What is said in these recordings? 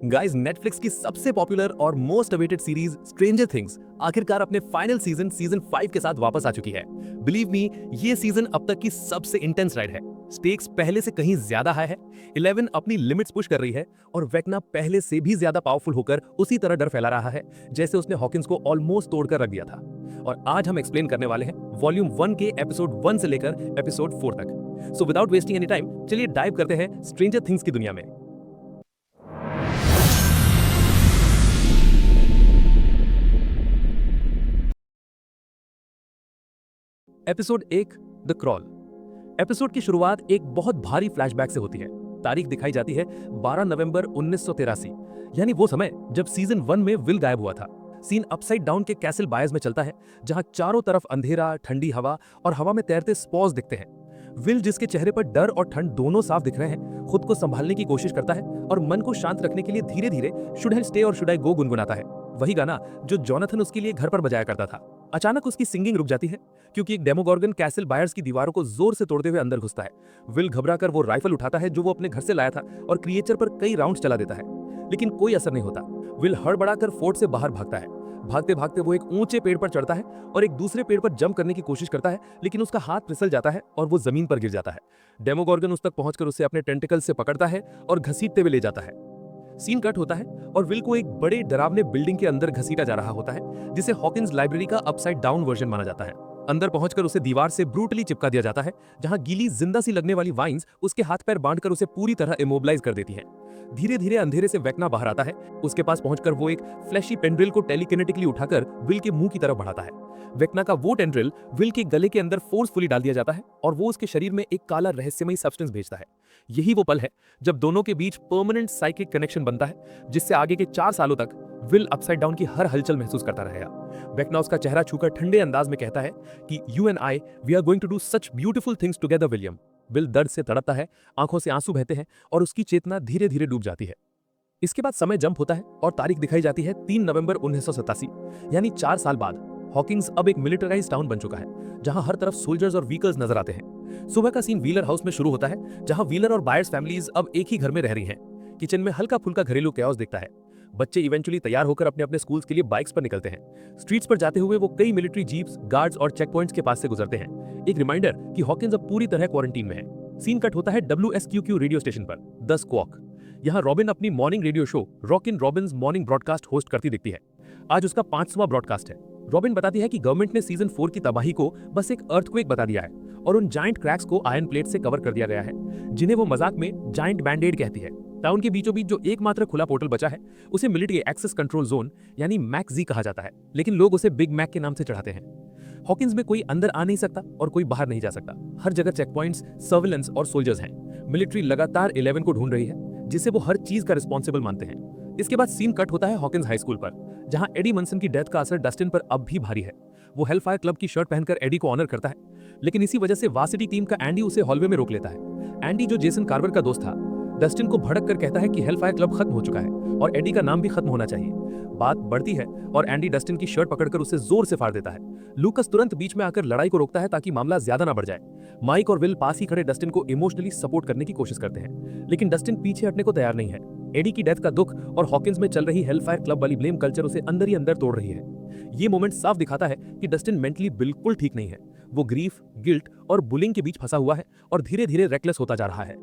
Guys, Netflix की सबसे popular और most awaited series stranger things आखिरकार अपने फाइनल सीजन 5 के साथ वापस आ चुकी है। बिलीव मी, ये सीजन अब तक की सबसे इंटेंस राइड है। स्टेक्स पहले से कहीं ज्यादा हाई है। 11 अपनी लिमिट्स पुश कर रही है और वेक्ना पहले से भी ज्यादा पावरफुल होकर उसी तरह डर फैला रहा है जैसे उसने हॉकिंस को ऑलमोस्ट तोड़कर रख दिया था। और आज हम एक्सप्लेन करने वाले हैं वॉल्यूम 1 के एपिसोड 1 से लेकर एपिसोड 4 तक। So without wasting any time, चलिए डाइव करते हैं स्ट्रेंजर थिंग्स की दुनिया में। Episode 1, the crawl. एपिसोड की शुरुआत एक बहुत भारी फ्लैशबैक से होती है। तारीख दिखाई जाती है 12 नवंबर 1983, यानी वो समय जब सीजन 1 में विल गायब हुआ था। सीन अपसाइड डाउन के कैसल बायर्स में चलता है, जहां चारों तरफ अंधेरा, ठंडी हवा और हवा में तैरते स्पॉर्स दिखते हैं। विल, जिसके चेहरे पर डर और ठंड दोनों साफ दिख रहे हैं, खुद को संभालने की कोशिश करता है और मन को शांत रखने के लिए धीरे धीरे शुड आई स्टे और शुड आई गो गुनगुनाता है, वही गाना जो जोनाथन उसके लिए घर पर बजाया करता था। अचानक उसकी सिंगिंग रुक जाती है क्योंकि एक डेमोगॉर्गन कैसल बायर्स की दीवारों को जोर से तोड़ते हुए अंदर घुसता है। विल घबराकर वो राइफल उठाता है जो वो अपने घर से लाया था और क्रिएचर पर कई राउंड्स चला देता है, लेकिन कोई असर नहीं होता। विल हड़बड़ाकर फोर्ट से बाहर भागता है। भागते भागते वो एक ऊंचे पेड़ पर चढ़ता है और एक दूसरे पेड़ पर जंप करने की कोशिश करता है, लेकिन उसका हाथ फिसल जाता है और वो जमीन पर गिर जाता है। डेमोगॉर्गन उस तक पहुंचकर उसे अपने टेंटिकल से पकड़ता है और घसीटते हुए ले जाता है। सीन कट होता है और विल को एक बड़े डरावने बिल्डिंग के अंदर घसीटा जा रहा होता है, जिसे हॉकिंस लाइब्रेरी का अपसाइड डाउन वर्जन माना जाता है। अंदर पहुंचकर उसे दीवार से ब्रूटली चिपका दिया जाता है, जहां गीली जिंदा सी लगने वाली वाइन्स उसके हाथ पैर बांधकर उसे पूरी तरह इमोबिलाइज कर देती हैं। धीरे धीरे अंधेरे से वेक्ना बाहर आता है। उसके पास पहुंचकर वो एक फ्लैशी पेंड्रिल को टेलीकिनेटिकली उठाकर विल के मुंह की तरफ बढ़ाता है। वेक्ना का वो टेंड्रिल विल के गले के अंदर फोर्सफुली डाल दिया जाता है और वो उसके शरीर में एक काला रहस्यमयी सब्सटेंस भेजता है। यही वो पल है जब दोनों के बीच परमानेंट साइकिक कनेक्शन बनता है, जिससे आगे के 4 सालों तक विल अपसाइड डाउन की हर हलचल महसूस करता रहेगा। वेक्ना उसका चेहरा छूकर ठंडे अंदाज में कहता है कि you and I, we are going to do such beautiful things together William. Will दर्द से तड़पता है, आंखों से आंसू बहते हैं और उसकी चेतना धीरे धीरे डूब जाती है। इसके बाद समय जंप होता है और तारीख दिखाई जाती है 3 नवंबर 1987, यानी 4 साल बाद। हॉकिंस अब एक मिलिटराइज्ड टाउन बन चुका है, जहां हर तरफ सोल्जर्स और व्हीकल्स नजर आते हैं। सुबह का सीन व्हीलर हाउस में शुरू होता है, जहां व्हीलर और बायर्स फैमिलीज अब एक ही घर में रह रही हैं। किचन में हल्का फुल्का घरेलू कैओस दिखता है। बच्चे इवेंचुअली तैयार होकर अपने अपने स्कूल्स के लिए बाइक्स पर निकलते हैं। स्ट्रीट्स पर जाते हुए वो कई मिलिट्री जीप्स, गार्ड्स और चेक पॉइंट्स के पास से गुजरते हैं, एक रिमाइंडर कि हॉकिंस अब पूरी तरह क्वारंटीन में है। सीन कट होता है WSQQ रेडियो स्टेशन पर, द स्क्वॉक। यहाँ रॉबिन अपनी morning radio show rockin' Robins morning broadcast host करती दिखती है। आज उसका 5वां ब्रॉडकास्ट है। रॉबिन बताती है कि गवर्नमेंट ने सीजन 4 की तबाही को बस एक अर्थक्वेक बता दिया है और उन जाइंट क्रैक्स को आयरन प्लेट से कवर कर दिया गया है, जिन्हें वो मजाक में जाइंट बैंडेड कहती है। टाउन के बीचों बीच जो एकमात्र खुला पोर्टल बचा है, उसे मिलिट्री एक्सेस कंट्रोल जोन यानी मैक-जी कहा जाता है, लेकिन लोग उसे बिग मैक के नाम से चढ़ाते हैं। हॉकिंस में कोई अंदर आ नहीं सकता और कोई बाहर नहीं जा सकता। हर जगह चेक पॉइंट्स, सर्विलेंस और सोल्जर्स हैं। मिलिट्री लगातार 11 को ढूंढ रही है, जिसे वो हर चीज का रिस्पॉन्सिबल मानते हैं। इसके बाद सीन कट होता है हॉकिंस हाई स्कूल पर, जहां एडी मनसन की डेथ का असर डस्टिन पर अब भी भारी है। वो हेलफायर क्लब की शर्ट पहनकर एडी को ऑनर करता है, लेकिन इसी वजह से वार्सिटी टीम का एंडी उसे हॉलवे में रोक लेता है। एंडी, जो जेसन कार्वर का दोस्त था, डस्टिन को भड़क कर कहता है कि हेलफायर क्लब खत्म हो चुका है और एडी का नाम भी खत्म होना चाहिए। बात बढ़ती है और एंडी डस्टिन की शर्ट पकड़कर उसे जोर से फाड़ देता है। लूकस तुरंत बीच में आकर लड़ाई को रोकता है ताकि मामला ज्यादा ना बढ़ जाए। माइक और विल पास ही खड़े डस्टिन को इमोशनली सपोर्ट करने की कोशिश करते हैं, लेकिन डस्टिन पीछे हटने को तैयार नहीं है। एडी की डेथ का दुख और हॉकिंस में चल रही हेलफायर क्लब वाली ब्लेम कल्चर उसे अंदर ही अंदर तोड़ रही है। ये मोमेंट साफ दिखाता है कि डस्टिन मेंटली बिल्कुल ठीक नहीं है। वो ग्रीफ, गिल्ट और बुलिंग के बीच फंसा हुआ है और धीरे धीरे रेकलेस होता जा रहा है।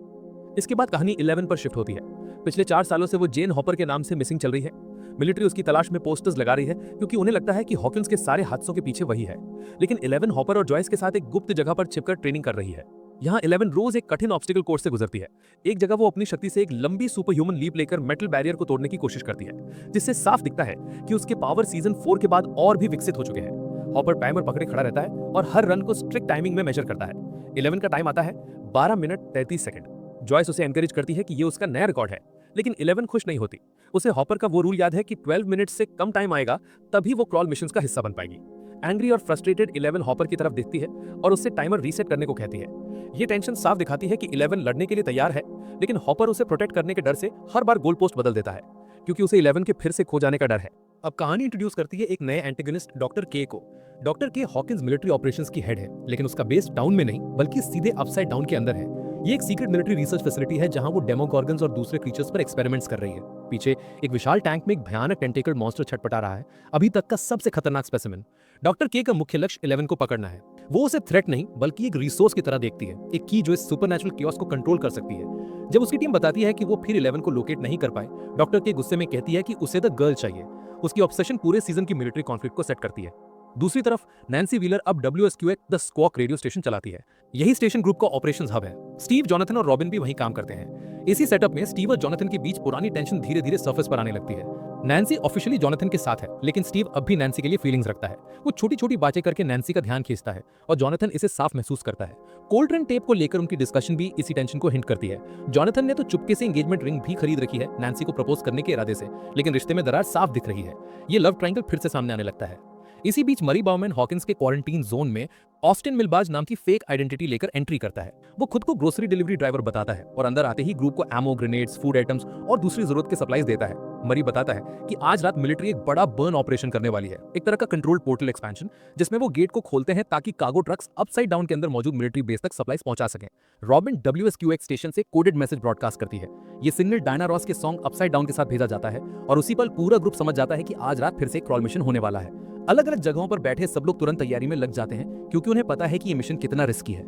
इसके बाद कहानी 11 पर शिफ्ट होती है। पिछले 4 सालों से वो जेन हॉपर के नाम से मिसिंग चल रही है। मिलिट्री उसकी तलाश में पोस्टर्स लगा रही है क्योंकि उन्हें लगता है कि हॉकिंस के सारे हादसों के पीछे वही है। लेकिन 11 हॉपर और जॉयस के साथ एक गुप्त जगह पर छिपकर ट्रेनिंग कर रही है। यहाँ 11 रोज एक कठिन ऑब्स्टिकल कोर्स से गुजरती है। एक जगह वो अपनी शक्ति से एक लंबी सुपर ह्यूमन लीप लेकर मेटल बैरियर को तोड़ने की कोशिश करती है, जिससे साफ दिखता है कि उसके पावर सीजन 4 के बाद और भी विकसित हो चुके हैं। हॉपर टाइमर पकड़े खड़ा रहता है और हर रन को स्ट्रिक्ट टाइमिंग में मेजर करता है। 11 का टाइम आता है 12 मिनट 33 सेकंड। जॉयस उसे एनकरेज करती है कि ये उसका नया रिकॉर्ड है, लेकिन 11 खुश नहीं होती। उसे हॉपर का वो रूल याद है कि 12 मिनट से कम टाइम आएगा तभी वो क्रॉल मिशंस का हिस्सा बन पाएगी। एंग्री और फ्रस्ट्रेटेड 11 हॉपर की तरफ देखती है और उससे टाइमर रीसेट करने को कहती है। ये टेंशन साफ दिखाती है कि 11 लड़ने के लिए तैयार है, लेकिन हॉपर उसे प्रोटेक्ट करने के डर से हर बार गोल पोस्ट बदल देता है, क्योंकि उसे 11 के फिर से खो जाने का डर है। अब कहानी इंट्रोड्यूस करती है एक नए एंटेगनिस्ट डॉक्टर के को। डॉक्टर के हॉकिंस मिलिट्री ऑपरेशंस की हेड है, लेकिन उसका बेस टाउन में नहीं बल्कि सीधे अपसाइड डाउन के अंदर है। ये एक सीक्रेट मिलिट्री रिसर्च फैसिलिटी है जहां वो डेमोगॉर्गन्स और दूसरे क्रीचर्स पर एक्सपेरिमेंट्स कर रही है। पीछे एक विशाल टैंक में एक भयानक टेंटेकल मॉन्स्टर छटपटा रहा है, अभी तक का सबसे खतरनाक स्पेसिमेन। डॉक्टर के का मुख्य लक्ष्य 11 को पकड़ना है। वो उसे थ्रेट नहीं बल्कि एक रिसोर्स की तरह देखती है, एक की जो इस सुपरनैचुरल कियोस को कंट्रोल कर सकती है। जब उसकी टीम बताती है कि वो फिर 11 को लोकेट नहीं कर पाए, डॉक्टर के गुस्से में कहती है कि उसे द गर्ल चाहिए। उसकी ऑब्सेशन पूरे सीजन की मिलिट्री कॉन्फ्लिक्ट को सेट करती है। दूसरी तरफ नैन्सी व्हीलर अब WSQX the squawk radio station चलाती है। यही स्टेशन ग्रुप का ऑपरेशंस हब है। स्टीव, जॉनथन और रॉबिन भी वहीं काम करते हैं। इसी सेटअप में स्टीव और जॉनथन के बीच पुरानी टेंशन धीरे धीरे सर्फेस पर आने लगती है। नैन्सी ऑफिशियली जॉनथन के साथ है, लेकिन स्टीव अब भी नैन्सी के लिए फीलिंग्स रखता है। वो छोटी छोटी बातें करके नैन्सी का ध्यान खींचता है और जॉनथन इसे साफ महसूस करता है। कोल्ड्रेन टेप को लेकर उनकी डिस्कशन भी इसी टेंशन को हिंट करती है। जॉनथन ने तो चुपके से एंगेजमेंट रिंग भी खरीद रखी है नैन्सी को प्रपोज करने के इरादे से, लेकिन रिश्ते में दरार साफ दिख रही है। ये लव ट्रायंगल फिर से सामने आने लगता है। इसी बीच मरी बाउमैन हॉकिंस के क्वारंटीन जोन में ऑस्टिन मिलबाज नाम की फेक आइडेंटिटी लेकर एंट्री करता है। वो खुद को ग्रोसरी डिलीवरी ड्राइवर बताता है और अंदर आते ही ग्रुप को एमो, ग्रेनेड्स, फूड आइटम्स और दूसरी जरूरत के सप्लाईज देता है। मरी बताता है कि आज रात मिलिट्री एक बड़ा बर्न ऑपरेशन करने वाली है, एक तरह का कंट्रोल्ड पोर्टल एक्सपेंशन, जिसमें वो गेट को खोलते हैं ताकि कार्गो ट्रक्स अपसाइड डाउन के अंदर मौजूद मिलिट्री बेस तक सप्लाईज पहुंचा सकें। रॉबिन WSQX स्टेशन से कोडेड मैसेज ब्रॉडकास्ट करती है। ये सिग्नल डायना रॉस के सॉन्ग अपसाइड डाउन के साथ भेजा जाता है और उसी पल पूरा ग्रुप समझ जाता है कि आज रात फिर से क्रॉल मिशन होने वाला है। अलग अलग जगहों पर बैठे सब लोग तुरंत तैयारी में लग जाते हैं, क्योंकि उन्हें पता है कि ये मिशन कितना रिस्की है।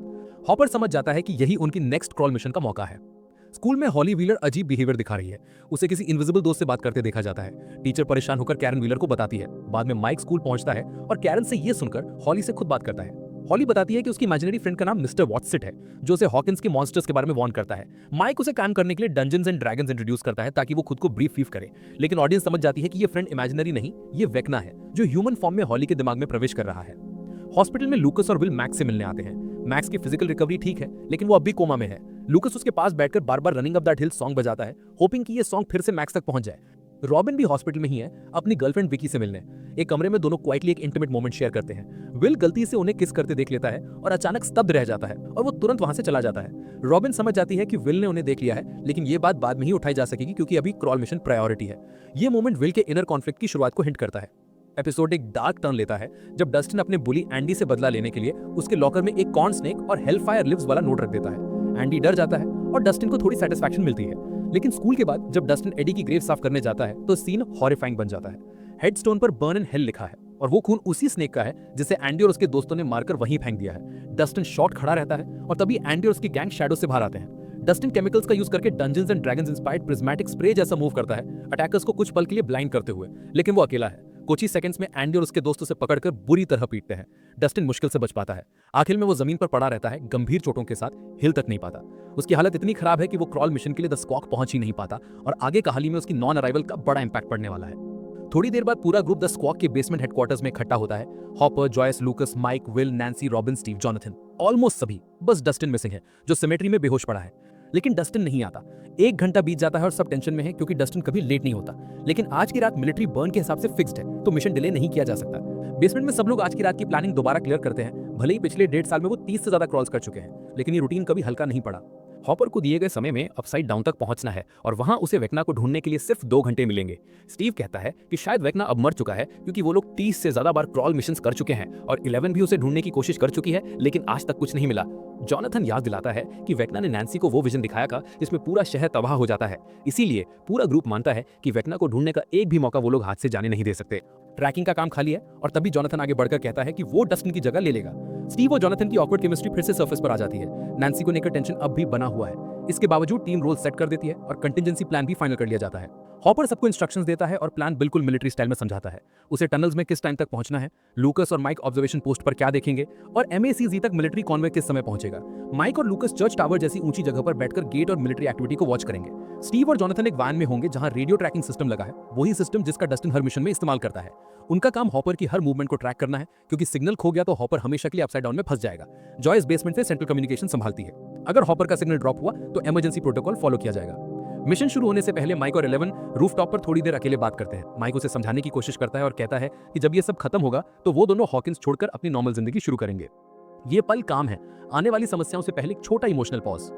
हॉपर समझ जाता है कि यही उनकी नेक्स्ट क्रॉल मिशन का मौका है। स्कूल में हॉली व्हीलर अजीब बिहेवियर दिखा रही है। उसे किसी इनविजिबल दोस्त से बात करते देखा जाता है। टीचर परेशान होकर कैरन व्हीलर को बताती है। बाद में माइक स्कूल पहुंचता है और कैरन से ये सुनकर हॉली से खुद बात करता है। हॉली बताती है कि उसकी इमेजिनरी फ्रेंड का नाम मिस्टर वॉटसिट है, जो उसे हॉकिंस के मॉन्स्टर्स के बारे में वार्न करता है। माइक उसे काम करने के लिए डंजन्स एंड ड्रैगन्स इंट्रोड्यूस करता है ताकि वो खुद को ब्रीफ फीफ करे, लेकिन ऑडियंस समझ जाती है कि ये फ्रेंड इमेजिनरी नहीं, ये वेक्ना है जो ह्यूमन फॉर्म में हॉली के दिमाग में प्रवेश कर रहा है। हॉस्पिटल में लूकस और विल मैक्स से मिलने आते हैं। मैक्स की फिजिकल रिकवरी ठीक है, लेकिन वो अब भी कोमा में है। लूकस उसके पास बैठकर बार बार running up that hill song बजाता है, होपिंग कि ये सॉन्ग फिर से मैक्स तक पहुंच जाए। रॉबिन भी हॉस्पिटल में ही है, अपनी गर्लफ्रेंड विकी से मिलने। एक कमरे में दोनों क्वाइटली एक इंटीमेट मोमेंट शेयर करते हैं। विल गलती से उन्हें किस करते देख लेता है और अचानक स्तब्ध रह जाता है और वो तुरंत वहां से चला जाता है। रॉबिन समझ जाती है कि विल ने उन्हें देख लिया है, लेकिन ये बात बाद में ही उठाई जा सकेगी क्योंकि अभी क्रॉल मिशन प्रायोरिटी है। ये मोमेंट विल के इनर कॉन्फ्लिक्ट की शुरुआत को हिंट करता है। एपिसोड एक डार्क टर्न लेता है जब डस्टिन अपने बुली एंडी से बदला लेने के लिए उसके लॉकर में एक कॉर्न स्नेक और हेलफायर लिव्स वाला नोट रख देता है। एंडी डर जाता है और डस्टिन को थोड़ी सेटिस्फैक्शन मिलती है, लेकिन स्कूल के बाद जब डस्टिन एडी की ग्रेव साफ करने जाता है तो सीन हॉरिफाइंग बन जाता है। हेडस्टोन पर बर्न इन हेल लिखा है और वो खून उसी स्नेक का है जिसे एंडी और उसके दोस्तों ने मारकर वहीं फेंक दिया है। डस्टिन शॉट खड़ा रहता है और तभी एंडी और उसकी गैंग शैडो से बाहर आते हैं। डस्टिन केमिकल्स का यूज करके dungeons and dragons inspired prismatic spray जैसा मूव करता है, अटैकर्स को कुछ पल के लिए ब्लाइंड करते हुए, लेकिन वो अकेला है। कुछ ही सेकंड्स में एंडी और उसके दोस्तों से पकड़कर बुरी तरह पीटते हैं। डस्टिन मुश्किल से बच पाता है। आखिर में वो जमीन पर पड़ा रहता है, गंभीर चोटों के साथ, हिल तक नहीं पाता। उसकी हालत इतनी खराब है कि वो क्रॉल मिशन के लिए द स्क्वॉक पहुंच ही नहीं पाता और आगे कहानी में उसकी नॉन अराइवल का बड़ा इंपैक्ट पड़ने वाला है। थोड़ी देर बाद पूरा ग्रुप द स्क्वॉक के बेसमेंट हेडक्वार्टर्स में इकट्ठा होता है। Hopper, Joyce, Lucas, Mike, Will, Nancy, Robin, Steve, Jonathan, almost सभी। बस डस्टिन मिसिंग है, जो सिमेट्री में बेहोश पड़ा है। लेकिन डस्टिन नहीं आता। 1 घंटा बीत जाता है और सब टेंशन में है क्योंकि डस्टिन कभी लेट नहीं होता। लेकिन आज की रात मिलिट्री बर्न के हिसाब से फिक्स्ड है, तो मिशन डिले नहीं किया जा सकता। बेसमेंट में सब लोग आज की रात की प्लानिंग दोबारा क्लियर करते हैं। भले ही पिछले 1.5 साल में वो 30 से ज्यादा क्रॉल्स कर चुके हैं, लेकिन ये रूटीन कभी हल्का नहीं पड़ा। हॉपर को दिए गए समय में अपसाइड डाउन तक पहुंचना है और वहां उसे वेक्ना को ढूंढने के लिए सिर्फ 2 घंटे मिलेंगे। स्टीव कहता है कि शायद वेक्ना अब मर चुका है क्योंकि वो लोग 30 से ज्यादा बार क्रॉल मिशंस कर चुके हैं और 11 भी उसे ढूंढने की कोशिश कर चुकी है, लेकिन आज तक कुछ नहीं मिला। जॉनथन याद दिलाता है कि वेक्ना ने नैन्सी को वो विजन दिखाया था जिसमें पूरा शहर तबाह हो जाता है। इसीलिए पूरा ग्रुप मानता है कि वेक्ना को ढूंढने का एक भी मौका वो लोग हाथ से जाने नहीं दे सकते। ट्रैकिंग का काम खाली है और तभी जॉनथन आगे बढ़कर कहता है कि वो डस्टिन की जगह ले लेगा। स्टीव और जॉनथन की ऑकवर्ड केमिस्ट्री फिर से सरफेस पर आ जाती है। नैन्सी को लेकर टेंशन अब भी बना हुआ है। इसके बावजूद टीम रोल सेट कर देती है और कंटिजेंसी प्लान भी फाइनल कर लिया जाता है। हॉपर सबको इंस्ट्रक्शंस देता है और प्लान बिल्कुल मिलिट्री स्टाइल में समझाता है। उसे टनल्स में किस टाइम तक पहुंचना है, लूकस और माइक ऑब्जर्वेशन पोस्ट पर क्या देखेंगे और MACZ तक मिलिट्री कॉन्वे किस समय पहुंचेगा। माइक और लूकस चर्च टावर जैसी ऊंची जगह पर बैठकर गेट और मिलिट्री एक्टिविटी को वॉच करेंगे। स्टीव और जॉनथन एक वैन में होंगे जहां रेडियो ट्रैकिंग सिस्टम लगा है, वही सिस्टम जिसका डस्टिन हर मिशन में इस्तेमाल करता है। उनका काम हॉपर की हर मूवमेंट को ट्रैक करना है, क्योंकि सिग्नल खो गया तो हॉपर हमेशा के लिए अपसाइड डाउन में फंस जाएगा। जॉयस बेसमेंट से सेंट्रल कम्युनिकेशन संभालती है। अगर हॉपर का सिग्नल ड्रॉप हुआ तो इमरजेंसी प्रोटोकॉल फॉलो किया जाएगा। मिशन शुरू होने से पहले माइक और 11 रूफटॉप पर थोड़ी देर अकेले बात करते हैं। माइक उसे समझाने की कोशिश करता है और कहता है कि जब ये सब खत्म होगा तो वो दोनों हॉकिंस छोड़कर अपनी नॉर्मल जिंदगी शुरू करेंगे। ये पल काम है। आने वाली समस्याओं से पहले एक छोटा इमोशनल पॉज।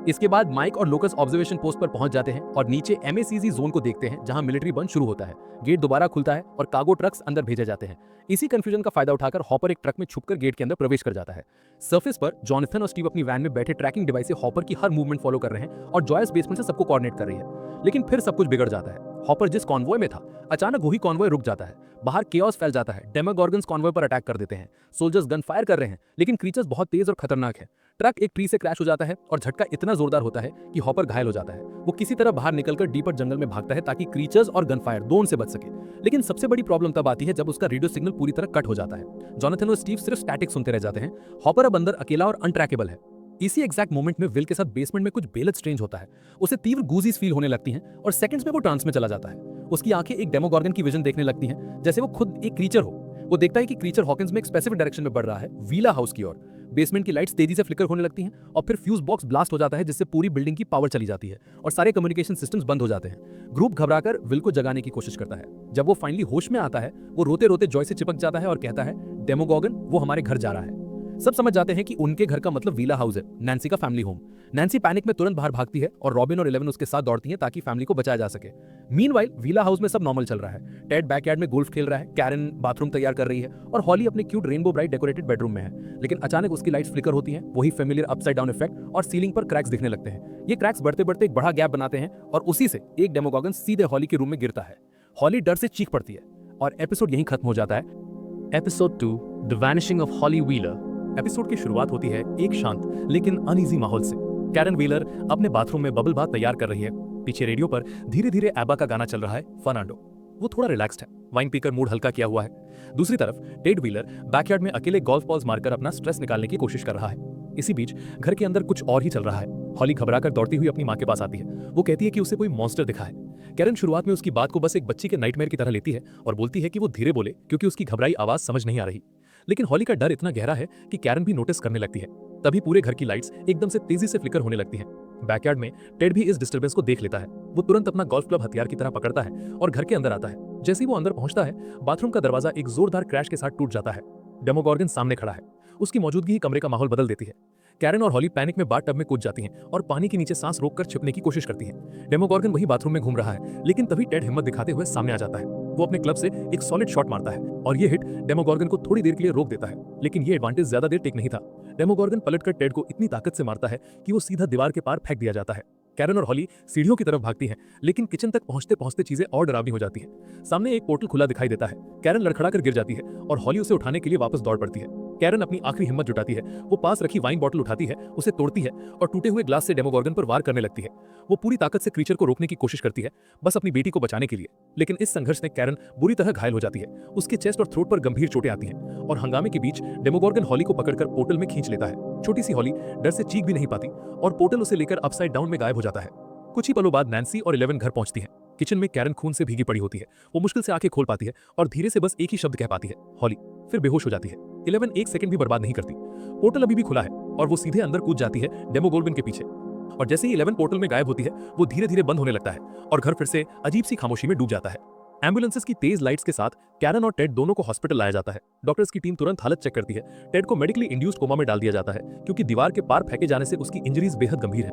इसके बाद माइक और लोकस ऑब्जर्वेशन पोस्ट पर पहुंच जाते हैं और नीचे एमएसीजी जोन को देखते हैं जहां मिलिट्री बंद शुरू होता है। गेट दोबारा खुलता है और कार्गो ट्रक्स अंदर भेजे जाते हैं। इसी कंफ्यूजन का फायदा उठाकर हॉपर एक ट्रक में छुपकर गेट के अंदर प्रवेश कर जाता है। सरफेस पर जॉनथन और स्टीव अपनी वैन में बैठे ट्रैकिंग डिवाइस से हॉपर की हर मूवमेंट फॉलो कर रहे हैं और जॉयस बेसमेंट से सबको कोऑर्डिनेट कर रही है। लेकिन फिर सब कुछ बिगड़ जाता है। हॉपर जिस कॉन्वॉय में था, अचानक वही कॉन्वॉय रुक जाता है। बाहर केओस फैल जाता है। डेमोगॉर्गन्स कॉन्वॉय पर अटैक कर देते हैं। सोल्जर्स गन फायर कर रहे हैं, लेकिन क्रीचर्स बहुत तेज और खतरनाक है। ट्रक एक ट्री से क्रैश हो जाता है और झटका इतना जोरदार होता है कि हॉपर घायल हो जाता है। वो किसी तरह बाहर निकलकर डीपर जंगल में भागता है ताकि क्रीचर्स और गन फायर दोनों से बच सके। लेकिन सबसे बड़ी प्रॉब्लम तब आती है जब उसका रेडियो सिग्नल पूरी तरह कट हो जाता है। जॉनथन और स्टीव सिर्फ स्टैटिक सुनते रह जाते हैं। हॉपर अब अंदर अकेला और अनट्रैकेबल है। इसी एग्जैक्ट मोमेंट में विल के साथ बेसमेंट में कुछ बेहद स्ट्रेंज होता है। उसे तीव्र गूजीज फील होने लगती हैं और सेकंड्स में वो ट्रांस में चला जाता है। उसकी आंखें एक डेमोगॉर्गन की विजन देखने लगती हैं, जैसे वो खुद एक क्रीचर हो। वो देखता है कि क्रीचर हॉकिंस में एक स्पेसिफिक डायरेक्शन में बढ़ रहा है, वीला हाउस की ओर। बेसमेंट की लाइट्स तेजी से फ्लिकर होने लगती हैं और फिर फ्यूज बॉक्स ब्लास्ट हो जाता है, जिससे पूरी बिल्डिंग की पावर चली जाती है और सारे कम्युनिकेशन सिस्टम्स बंद हो जाते हैं। ग्रुप घबराकर विल को जगाने की कोशिश करता है। जब वो फाइनली होश में आता है, वो रोते रोते जॉय से चिपक जाता है और कहता है, डेमोगॉर्गन वो हमारे घर जा रहा है। सब समझ जाते हैं कि उनके घर का मतलब वीला हाउस है, नैन्सी का फैमिली होम। नैन्सी पैनिक में तुरंत बाहर भागती है और रॉबिन और 11 उसके साथ दौड़ती हैं ताकि फैमिली को बचाया जा सके। मीनवाइल वीला हाउस में सब नॉर्मल चल रहा है। टेड बैकयार्ड में गोल्फ खेल रहा है, कैरन बाथरूम तैयार कर रही है और हॉली अपने cute rainbow bright decorated bedroom में है। लेकिन अचानक उसकी लाइट्स फ्लिकर होती हैं, वही फेमिलियर अपसाइड डाउन इफेक्ट, और सीलिंग पर क्रैक्स दिखने लगते हैं। ये क्रैक्स बढ़ते बढ़ते एक बड़ा गैप बनाते हैं और उसी से एक डेमोगॉर्गन सीधे हॉली के रूम में गिरता है। हॉली डर से चीख पड़ती है और एपिसोड यहीं खत्म हो जाता है। Episode 2 the vanishing of Holly Wheeler. Episode की शुरुआत होती है एक शांत लेकिन अनईजी माहौल से। कैरन व्हीलर अपने बाथरूम में बबल बाथ तैयार कर रही है। पीछे रेडियो पर धीरे धीरे एबा का गाना चल रहा है, फर्नांडो। वो थोड़ा रिलैक्स्ड है, वाइन पीकर मूड हल्का किया हुआ है। दूसरी तरफ टेड व्हीलर बैकयार्ड में अकेले गोल्फ बॉल्स मारकर अपना स्ट्रेस निकालने की कोशिश कर रहा है। इसी बीच घर के अंदर कुछ और ही चल रहा है। हॉली घबराकर दौड़ती हुई अपनी माँ के पास आती है। वो कहती है कि उसे कोई मॉन्स्टर दिखा है। कैरन शुरुआत में उसकी बात को बस एक बच्ची के नाइटमेयर की तरह लेती है और बोलती है कि वो धीरे बोले क्योंकि उसकी घबराई आवाज समझ नहीं आ रही। लेकिन हॉली का डर इतना गहरा है कि कैरन भी नोटिस करने लगती है। तभी पूरे घर की लाइट्स एकदम से तेजी से फ्लिकर होने लगती हैं। बैकयार्ड में टेड भी इस डिस्टर्बेंस को देख लेता है। वो तुरंत अपना गोल्फ क्लब हथियार की तरह पकड़ता है और घर के अंदर आता है। जैसे ही वो अंदर पहुंचता है, बाथरूम का दरवाजा एक जोरदार क्रैश के साथ टूट जाता है। डेमोगॉर्गन सामने खड़ा है। उसकी मौजूदगी ही कमरे का माहौल बदल देती है। कैरन और हॉली पैनिक में बाथ टब में कूद जाती हैं और पानी के नीचे सांस रोककर छिपने की कोशिश करती हैं। डेमोगॉर्गन वही बाथरूम में घूम रहा है, लेकिन तभी टेड हिम्मत दिखाते हुए सामने आ जाता है। वो अपने क्लब से एक सॉलिड शॉट मारता है और ये हिट डेमोगॉर्गन को थोड़ी देर के लिए रोक देता है। लेकिन ये एडवांटेज ज्यादा देर टिक नहीं था। डेमोगॉर्गन पलटकर टेड को इतनी ताकत से मारता है कि वो सीधा दीवार के पार फेंक दिया जाता है। कैरन और हॉली सीढ़ियों की तरफ भागती हैं, लेकिन किचन तक पहुंचते पहुंचते चीजें और डरावनी हो जाती हैं। सामने एक पोर्टल खुला दिखाई देता है। कैरन लड़खड़ाकर गिर जाती है और हॉली उसे उठाने के लिए वापस दौड़ पड़ती है। कैरन अपनी आखिरी हिम्मत जुटाती है। वो पास रखी वाइन बॉटल उठाती है, उसे तोड़ती है और टूटे हुए ग्लास से डेमोगॉर्गन पर वार करने लगती है। वो पूरी ताकत से क्रीचर को रोकने की कोशिश करती है, बस अपनी बेटी को बचाने के लिए। लेकिन इस संघर्ष में कैरन बुरी तरह घायल हो जाती है। उसके चेस्ट और थ्रोट पर गंभीर चोटें आती हैं और हंगामे के बीच डेमोगॉर्गन हॉली को पकड़कर पोर्टल में खींच लेता है। छोटी सी हॉली डर से चीख भी नहीं पाती और पोर्टल उसे लेकर अपसाइड डाउन में गायब हो जाता है। कुछ ही पलों बाद नैन्सी और 11 घर पहुंचती हैं। किचन में कैरन खून से भीगी पड़ी होती है। वो मुश्किल से आंखें खोल पाती है और धीरे से बस एक ही शब्द कह पाती है, हॉली। फिर बेहोश हो जाती है। 11 एक सेकंड भी बर्बाद नहीं करती। पोर्टल अभी भी खुला है और वो सीधे अंदर कूद जाती है डेमोगॉर्गन के पीछे। और जैसे ही 11 पोर्टल में गायब होती है, वो धीरे धीरे बंद होने लगता है और घर फिर से अजीब सी खामोशी में डूब जाता है। एम्बुलेंसेस की तेज लाइट्स के साथ कैरन और टेड दोनों को हॉस्पिटल लाया जाता है। डॉक्टर्स की टीम तुरंत हालत चेक करती है। टेड को मेडिकली इंड्यूस्ड कोमा में डाल दिया जाता है क्योंकि दीवार के पार फेंके जाने से उसकी इंजरीज बेहद गंभीर है।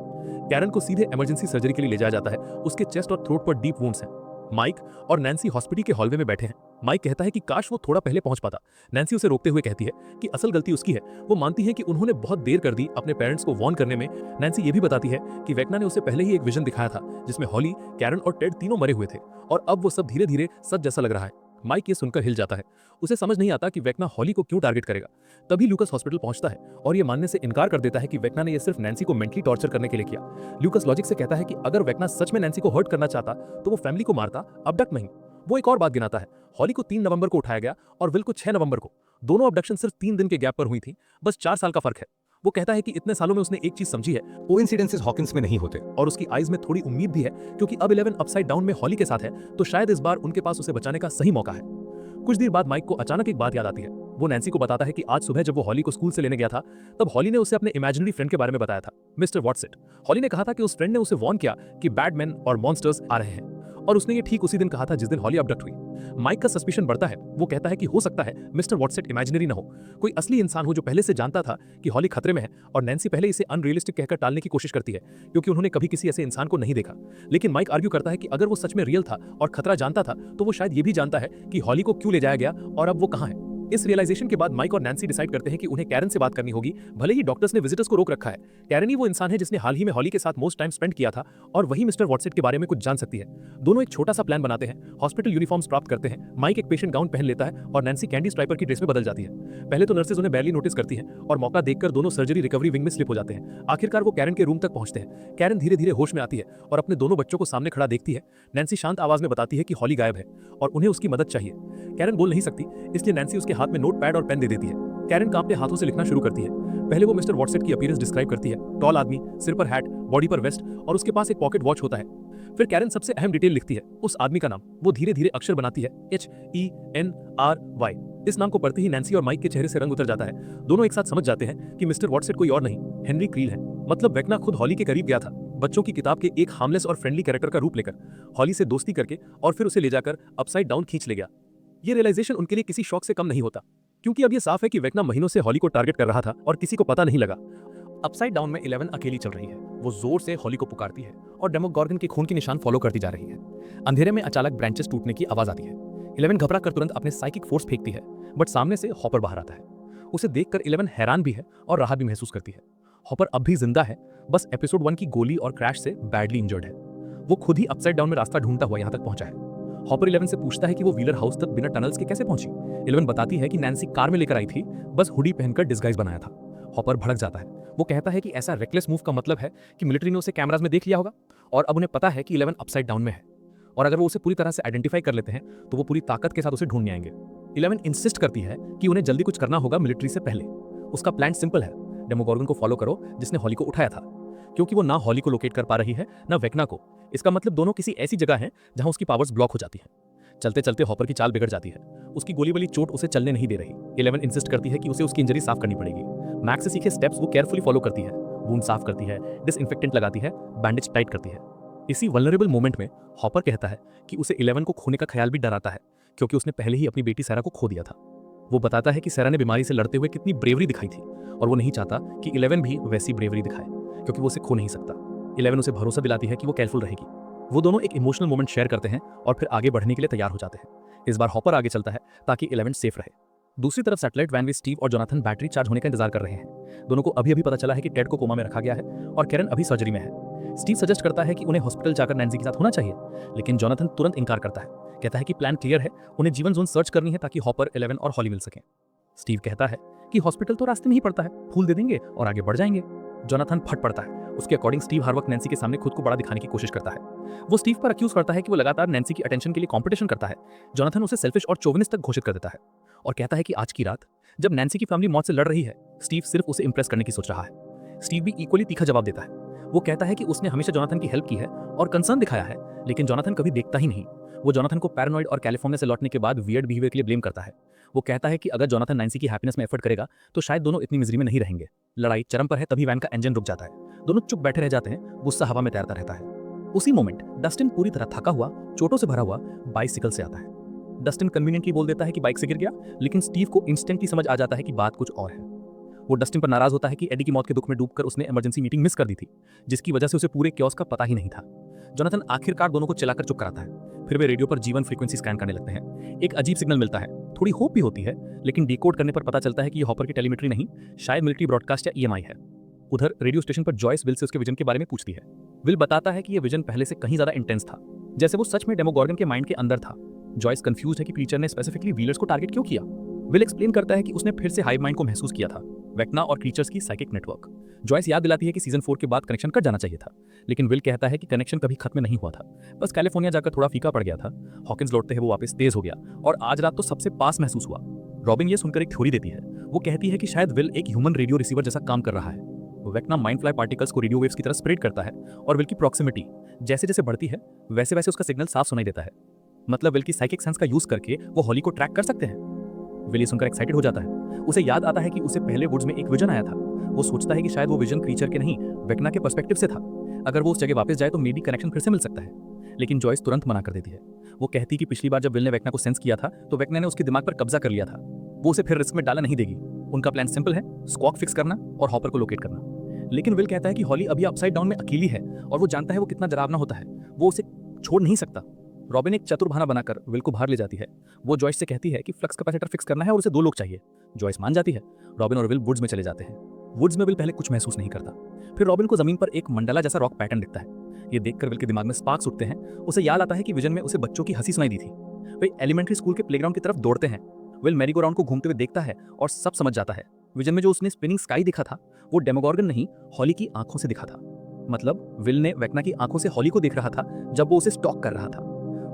कैरन को सीधे इमरजेंसी सर्जरी के लिए ले जाया जाता है। उसके चेस्ट और थ्रोट पर डीप वुंड्स हैं। माइक और नैन्सी हॉस्पिटल के हॉलवे में बैठे हैं। माइक कहता है कि काश वो थोड़ा पहले पहुंच पाता। नैन्सी उसे रोकते हुए कहती है कि असल गलती उसकी है। वो मानती है कि उन्होंने बहुत देर कर दी अपने पेरेंट्स को वॉर्न करने में। नैन्सी ये भी बताती है कि वेक्ना ने उसे पहले ही एक विजन दिखाया था जिसमें हॉली, कैरन और टेड तीनों मरे हुए थे और अब वो सब धीरे धीरे सच जैसा लग रहा है। माइक ये सुनकर हिल जाता है। उसे समझ नहीं आता कि वेक्ना हॉली को क्यों टारगेट करेगा। तभी लूकस हॉस्पिटल पहुंचता है और ये मानने से इनकार कर देता है कि वेक्ना ने ये सिर्फ नैन्सी को मेंटली टॉर्चर करने के लिए किया। लूकस लॉजिक से कहता है कि अगर वेक्ना सच में नैन्सी को हर्ट करना चाहता तो वो फैमिली को मारता, अबडक्ट नहीं। वो एक और बात गिनाता है। हॉली को 3 नवंबर को उठाया गया और विल को 6 नवंबर को। दोनों अबडक्शन सिर्फ 3 दिन के गैप पर हुई थी। बस 4 साल का फर्क है। वो कहता है कि इतने सालों में उसने एक चीज समझी है, कोइंसिडेंसेस हॉकिंस में नहीं होते। और उसकी आईज में थोड़ी उम्मीद भी है क्योंकि अब 11 अपसाइड डाउन में हॉली के साथ है तो शायद इस बार उनके पास उसे बचाने का सही मौका है। कुछ देर बाद माइक को अचानक एक बात याद आती है। वो नैन्सी को बताता है कि आज सुबह जब वो हॉली को स्कूल से लेने गया था तब हॉली ने उसे अपने इमेजिनरी फ्रेंड के बारे में बताया था, मिस्टर वॉटसेट। हॉली ने कहा था कि उस फ्रेंड ने उसे वार्न किया कि बैड मैन और मॉन्स्टर्स आ रहे हैं और उसने ये ठीक उसी दिन कहा था जिस दिन हॉली अबडक्ट हुई। माइक का सस्पिशन बढ़ता है। वो कहता है कि हो सकता है मिस्टर वॉटसेट इमेजिनरी ना हो, कोई असली इंसान हो जो पहले से जानता था कि हॉली खतरे में है, और नैन्सी पहले इसे अनरियलिस्टिक कहकर टालने की कोशिश करती है क्योंकि उन्होंने कभी किसी ऐसे इंसान को नहीं देखा। लेकिन माइक आर्ग्यू करता है कि अगर वो सच में रियल था और खतरा जानता था तो वो शायद ये भी जानता है कि हॉली को क्यों ले जाया गया और अब वो कहाँ है। इस रियलाइजेशन के बाद माइक और नैन्सी डिसाइड करते हैं कि उन्हें कैरन से बात करनी होगी, भले ही डॉक्टर्स ने विजिटर्स को रोक रखा है। कैरन ही वो इंसान है जिसने हाल ही में हॉली के साथ मोस्ट टाइम स्पेंड किया था और वही मिस्टर वॉटसेट के बारे में कुछ जान सकती है। दोनों एक छोटा सा प्लान बनाते हैं, हॉस्पिटल यूनिफॉर्म्स प्राप्त करते हैं। माइक एक पेशेंट गाउन पहन लेता है और नैन्सी कैंडी स्ट्राइपर की ड्रेस में बदल जाती है। पहले तो नर्सेज उन्हें बैरली नोटिस करती हैं और मौका देखकर दोनों सर्जरी रिकवरी विंग में स्लिप हो जाते हैं। आखिरकार वो कैरन के रूम तक पहुंचते हैं। कैरन धीरे धीरे होश में आती है और अपने दोनों बच्चों को सामने खड़ा देखती है। नैन्सी शांत आवाज में बताती है कि हॉली गायब है और उन्हें उसकी मदद चाहिए। कैरन बोल नहीं सकती, इसलिए नैन्सी उसके हाथ में नोटपैड और पेन दे देती है। कैरन कांपते हाथों से लिखना शुरू करती है। पहले वो मिस्टर वॉटसेट की अपीयरेंस डिस्क्राइब करती है, टॉल आदमी, सिर पर हैट, बॉडी पर वेस्ट और उसके पास एक पॉकेट वॉच होता है। फिर कैरन सबसे अहम डिटेल लिखती है, उस आदमी का नाम। वो धीरे धीरे अक्षर बनाती है, HENRY। इस नाम को पढ़ते ही नैन्सी और माइक के चेहरे से रंग उतर जाता है। दोनों एक साथ समझ जाते हैं कि मिस्टर वॉटसेट कोई और नहीं, हेनरी क्रील है। मतलब वेक्ना खुद हॉली के करीब गया था, बच्चों की किताब के एक हार्मलेस और फ्रेंडली कैरेक्टर का रूप लेकर, हॉली से दोस्ती करके और फिर उसे ले जाकर अपसाइड डाउन खींच ले गया। ये रियलाइजेशन उनके लिए किसी शॉक से कम नहीं होता, क्योंकि अब ये साफ है कि वेक्ना महीनों से हॉली को टारगेट कर रहा था और किसी को पता नहीं लगा। अपसाइड डाउन में 11 अकेली चल रही है। वो जोर से हॉली को पुकारती है और डेमोगॉर्गन के खून के निशान फॉलो करती जा रही है। अंधेरे में अचानक ब्रांचेस टूटने की आवाज आती है। 11 घबरा कर तुरंत अपने साइकिक फोर्स फेंकती है, बट सामने से हॉपर बाहर आता है। उसे देखकर 11 हैरान भी है और राहत भी महसूस करती है। हॉपर अब भी जिंदा है, बस एपिसोड 1 की गोली और क्रैश से बैडली इंजर्ड है। वो खुद ही अपसाइड डाउन में रास्ता ढूंढता हुआ यहाँ तक पहुंचा है। हॉपर 11 से पूछता है कि वो व्हीलर हाउस तक बिना टनल्स के कैसे पहुंची। 11 बताती है कि नैन्सी कार में लेकर आई थी, बस हुडी पहनकर डिस्गाइज बनाया था। हॉपर भड़क जाता है। वो कहता है कि ऐसा रेकलेस मूव का मतलब है कि मिलिट्री ने उसे कैमरास में देख लिया होगा और अब उन्हें पता है कि 11 अपसाइड डाउन में है, और अगर वो उसे पूरी तरह से आइडेंटिफाई कर लेते हैं तो वो पूरी ताकत के साथ उसे ढूंढने आएंगे। 11 इंसिस्ट करती है कि उन्हें जल्दी कुछ करना होगा मिलिट्री से पहले। उसका प्लान सिंपल है, डेमोगॉर्गन को फॉलो करो जिसने हॉली को उठाया था, क्योंकि वो ना हॉली को लोकेट कर पा रही है ना वेक्ना को। इसका मतलब दोनों किसी ऐसी जगह हैं जहां उसकी पावर्स ब्लॉक हो जाती हैं। चलते चलते हॉपर की चाल बिगड़ जाती है। उसकी गोली वाली चोट उसे चलने नहीं दे रही। 11 इंसिस्ट करती है कि उसे उसकी इंजरी साफ करनी पड़ेगी। मैक्स से सीखे स्टेप्स वो केयरफुली फॉलो करती है। वूंड साफ करती है, डिसइंफेक्टेंट लगाती है, बैंडेज टाइट करती है। इसी वल्नरेबल मोमेंट में हॉपर कहता है कि उसे 11 को खोने का ख्याल भी डराता है, क्योंकि उसने पहले ही अपनी बेटी सैरा को खो दिया था। वो बताता है कि सैरा ने बीमारी से लड़ते हुए कितनी ब्रेवरी दिखाई थी और वो नहीं चाहता कि 11 भी वैसी ब्रेवरी दिखाए, क्योंकि वो उसे खो नहीं सकता। 11 उसे भरोसा दिलाती है कि वो केयरफुल रहेगी। वो दोनों एक इमोशनल मोमेंट शेयर करते हैं और फिर आगे बढ़ने के लिए तैयार हो जाते हैं। इस बार हॉपर आगे चलता है ताकि 11 सेफ रहे। दूसरी तरफ सैटेलाइट वैन में स्टीव और जोनाथन बैटरी चार्ज होने का इंतजार कर रहे हैं। दोनों को अभी पता चला है कि टेड को कोमा में रखा गया है और कैरन अभी सर्जरी में है। स्टीव सजेस्ट करता है कि उन्हें हॉस्पिटल जाकर नैन्सी के साथ होना चाहिए, लेकिन जोनाथन तुरंत इनकार करता है। कहता है कि प्लान क्लियर है, उन्हें जीवन जोन सर्च करनी है ताकि हॉपर, 11 और हॉली मिल सकें। स्टीव कहता है कि हॉस्पिटल तो रास्ते में ही पड़ता है, फूल दे देंगे और आगे बढ़ जाएंगे। जोनाथन फट पड़ता है। उसके अकॉर्डिंग स्टीव हर वक्त नैन्सी के सामने खुद को बड़ा दिखाने की कोशिश करता है। वो स्टीव पर अक्यूज करता है कि वो लगातार नैन्सी की अटेंशन के लिए कंपटीशन करता है। जोनाथन उसे सेल्फिश और चोविनिस्ट तक घोषित कर देता है और कहता है कि आज की रात जब नैन्सी की फैमिली मौत से लड़ रही है, स्टीव सिर्फ उसे इंप्रेस करने की सोच रहा है। स्टीव भी इक्वली तीखा जवाब देता है। वो कहता है कि उसने हमेशा जोनाथन की हेल्प की है और कंसर्न दिखाया है, लेकिन जोनाथन कभी देखता ही नहीं। वो जोनाथन को पैरानॉइड और कैलिफोर्निया से लौटने के बाद वियर्ड बिहेवियर के लिए ब्लेम करता है। वो कहता है कि अगर जोनाथन नैन्सी की हैप्पीनेस में एफर्ट करेगा तो शायद दोनों इतनी मिजरी में नहीं रहेंगे। लड़ाई चरम पर है, तभी वैन का इंजन रुक जाता है। दोनों चुप बैठे रह जाते हैं, गुस्सा हवा में तैरता रहता है। उसी मोमेंट डस्टिन पूरी तरह थका हुआ, चोटों से भरा हुआ बाइसिकल से आता है। डस्टिन कन्वीनियंटली बोल देता है कि बाइक से गिर गया, लेकिन स्टीव को इंस्टेंटली समझ आ जाता है कि बात कुछ और है। वो डस्टिन पर नाराज होता है कि एडी की मौत के दुख में डूबकर उसने इमरजेंसी मीटिंग मिस कर दी थी, जिसकी वजह से उसे पूरे क्योस का पता ही नहीं था। जोनाथन आखिरकार दोनों को चिल्लाकर चुप कराता है। फिर वे रेडियो पर जीवन फ्रीक्वेंसी स्कैन करने लगते हैं। एक अजीब सिग्नल मिलता है, थोड़ी होप भी होती है, लेकिन डिकोड करने पर पता चलता है कि ये हॉपर की टेलीमेट्री नहीं, शायद मिलिट्री ब्रॉडकास्ट या EMI है। उधर रेडियो स्टेशन पर जॉयस विल से उसके विजन के बारे में पूछती है। विल बताता है कि यह विजन पहले से कहीं ज्यादा इंटेंस था, जैसे वो सच में डेमोगॉर्गन के माइंड के अंदर था। जॉयस कंफ्यूज है कि क्रीचर ने स्पेसिफिकली व्हीलर्स को टारगेट क्यों किया। विल एक्सप्लेन करता है कि उसने फिर से हाइव माइंड को महसूस किया था, वेक्ना और क्रीचर्स की साइकिक नेटवर्क। जॉयस याद दिलाती है कि सीजन 4 के बाद कनेक्शन कट जाना चाहिए था, लेकिन विल कहता है कि कनेक्शन कभी खत्म नहीं हुआ था, बस कैलिफोर्निया जाकर थोड़ा फीका पड़ गया था। हॉकिंस लौटते हैं वो वापस तेज हो गया और आज रात तो सबसे पास महसूस हुआ। रॉबिन ये सुनकर एक थ्योरी देती है। वो कहती है कि शायद विल एक ह्यूमन रेडियो रिसीवर जैसा काम कर रहा है। वेक्ना माइंड फ्लाई पार्टिकल्स को रेडियो वेव्स की तरह स्प्रेड करता है और विल की प्रॉक्सिमिटी जैसे जैसे बढ़ती है वैसे वैसे उसका सिग्नल साफ सुनाई देता है। मतलब विल की साइकिक सेंस का यूज करके वो हॉली को ट्रैक कर सकते हैं। विल ये सुनकर एक्साइटेड हो जाता है। उसे याद आता है कि उसे पहले वुड्स में एक विजन आया था। वो सोचता है कि शायद वो विजन क्रीचर के नहीं, वेक्ना के पर्सपेक्टिव से था। अगर वो उस जगह वापस जाए तो मे बी कनेक्शन फिर से मिल सकता है। लेकिन जॉयस तुरंत मना कर देती है। वो कहती कि पिछली बार जब विल ने वेक्ना को सेंस किया था तो वेक्ना ने उसके दिमाग पर कब्जा कर लिया था, वो उसे फिर रिस्क में डाला नहीं देगी। उनका प्लान सिंपल है, स्क्वॉक फिक्स करना और हॉपर को लोकेट करना। लेकिन विल कहता है कि हॉली अभी अपसाइड डाउन में अकेली है और वो जानता है वो कितना डरावना होता है, वो उसे छोड़ नहीं सकता। रॉबिन एक चतुर बहाना बनाकर विल को बाहर ले जाती है। वो जॉयस से कहती है कि फ्लक्स कैपेसिटर फिक्स करना है और उसे 2 लोग चाहिए। जॉयस मान जाती है। रॉबिन और विल वुड्स में चले जाते हैं। वुड्स में विल पहले कुछ महसूस नहीं करता। फिर रॉबिन को जमीन पर एक मंडला जैसा रॉक पैटर्न दिखता है। ये देखकर विल के दिमाग में स्पार्क्स उठते हैं। उसे याद आता है कि विजन में उसे बच्चों की हंसी सुनाई दी थी। वे एलिमेंट्री स्कूल के प्लेग्राउंड की तरफ दौड़ते हैं। विल मैरी गो राउंड को घूमते हुए देखता है और सब समझ जाता है। विजन में जो उसने स्पिनिंग स्काई दिखा था वो डेमोगॉर्गन नहीं, हॉली की आंखों से दिखा था। मतलब विल ने वेक्ना की आंखों से हॉली को देख रहा था जब वो उसे स्टॉक कर रहा था।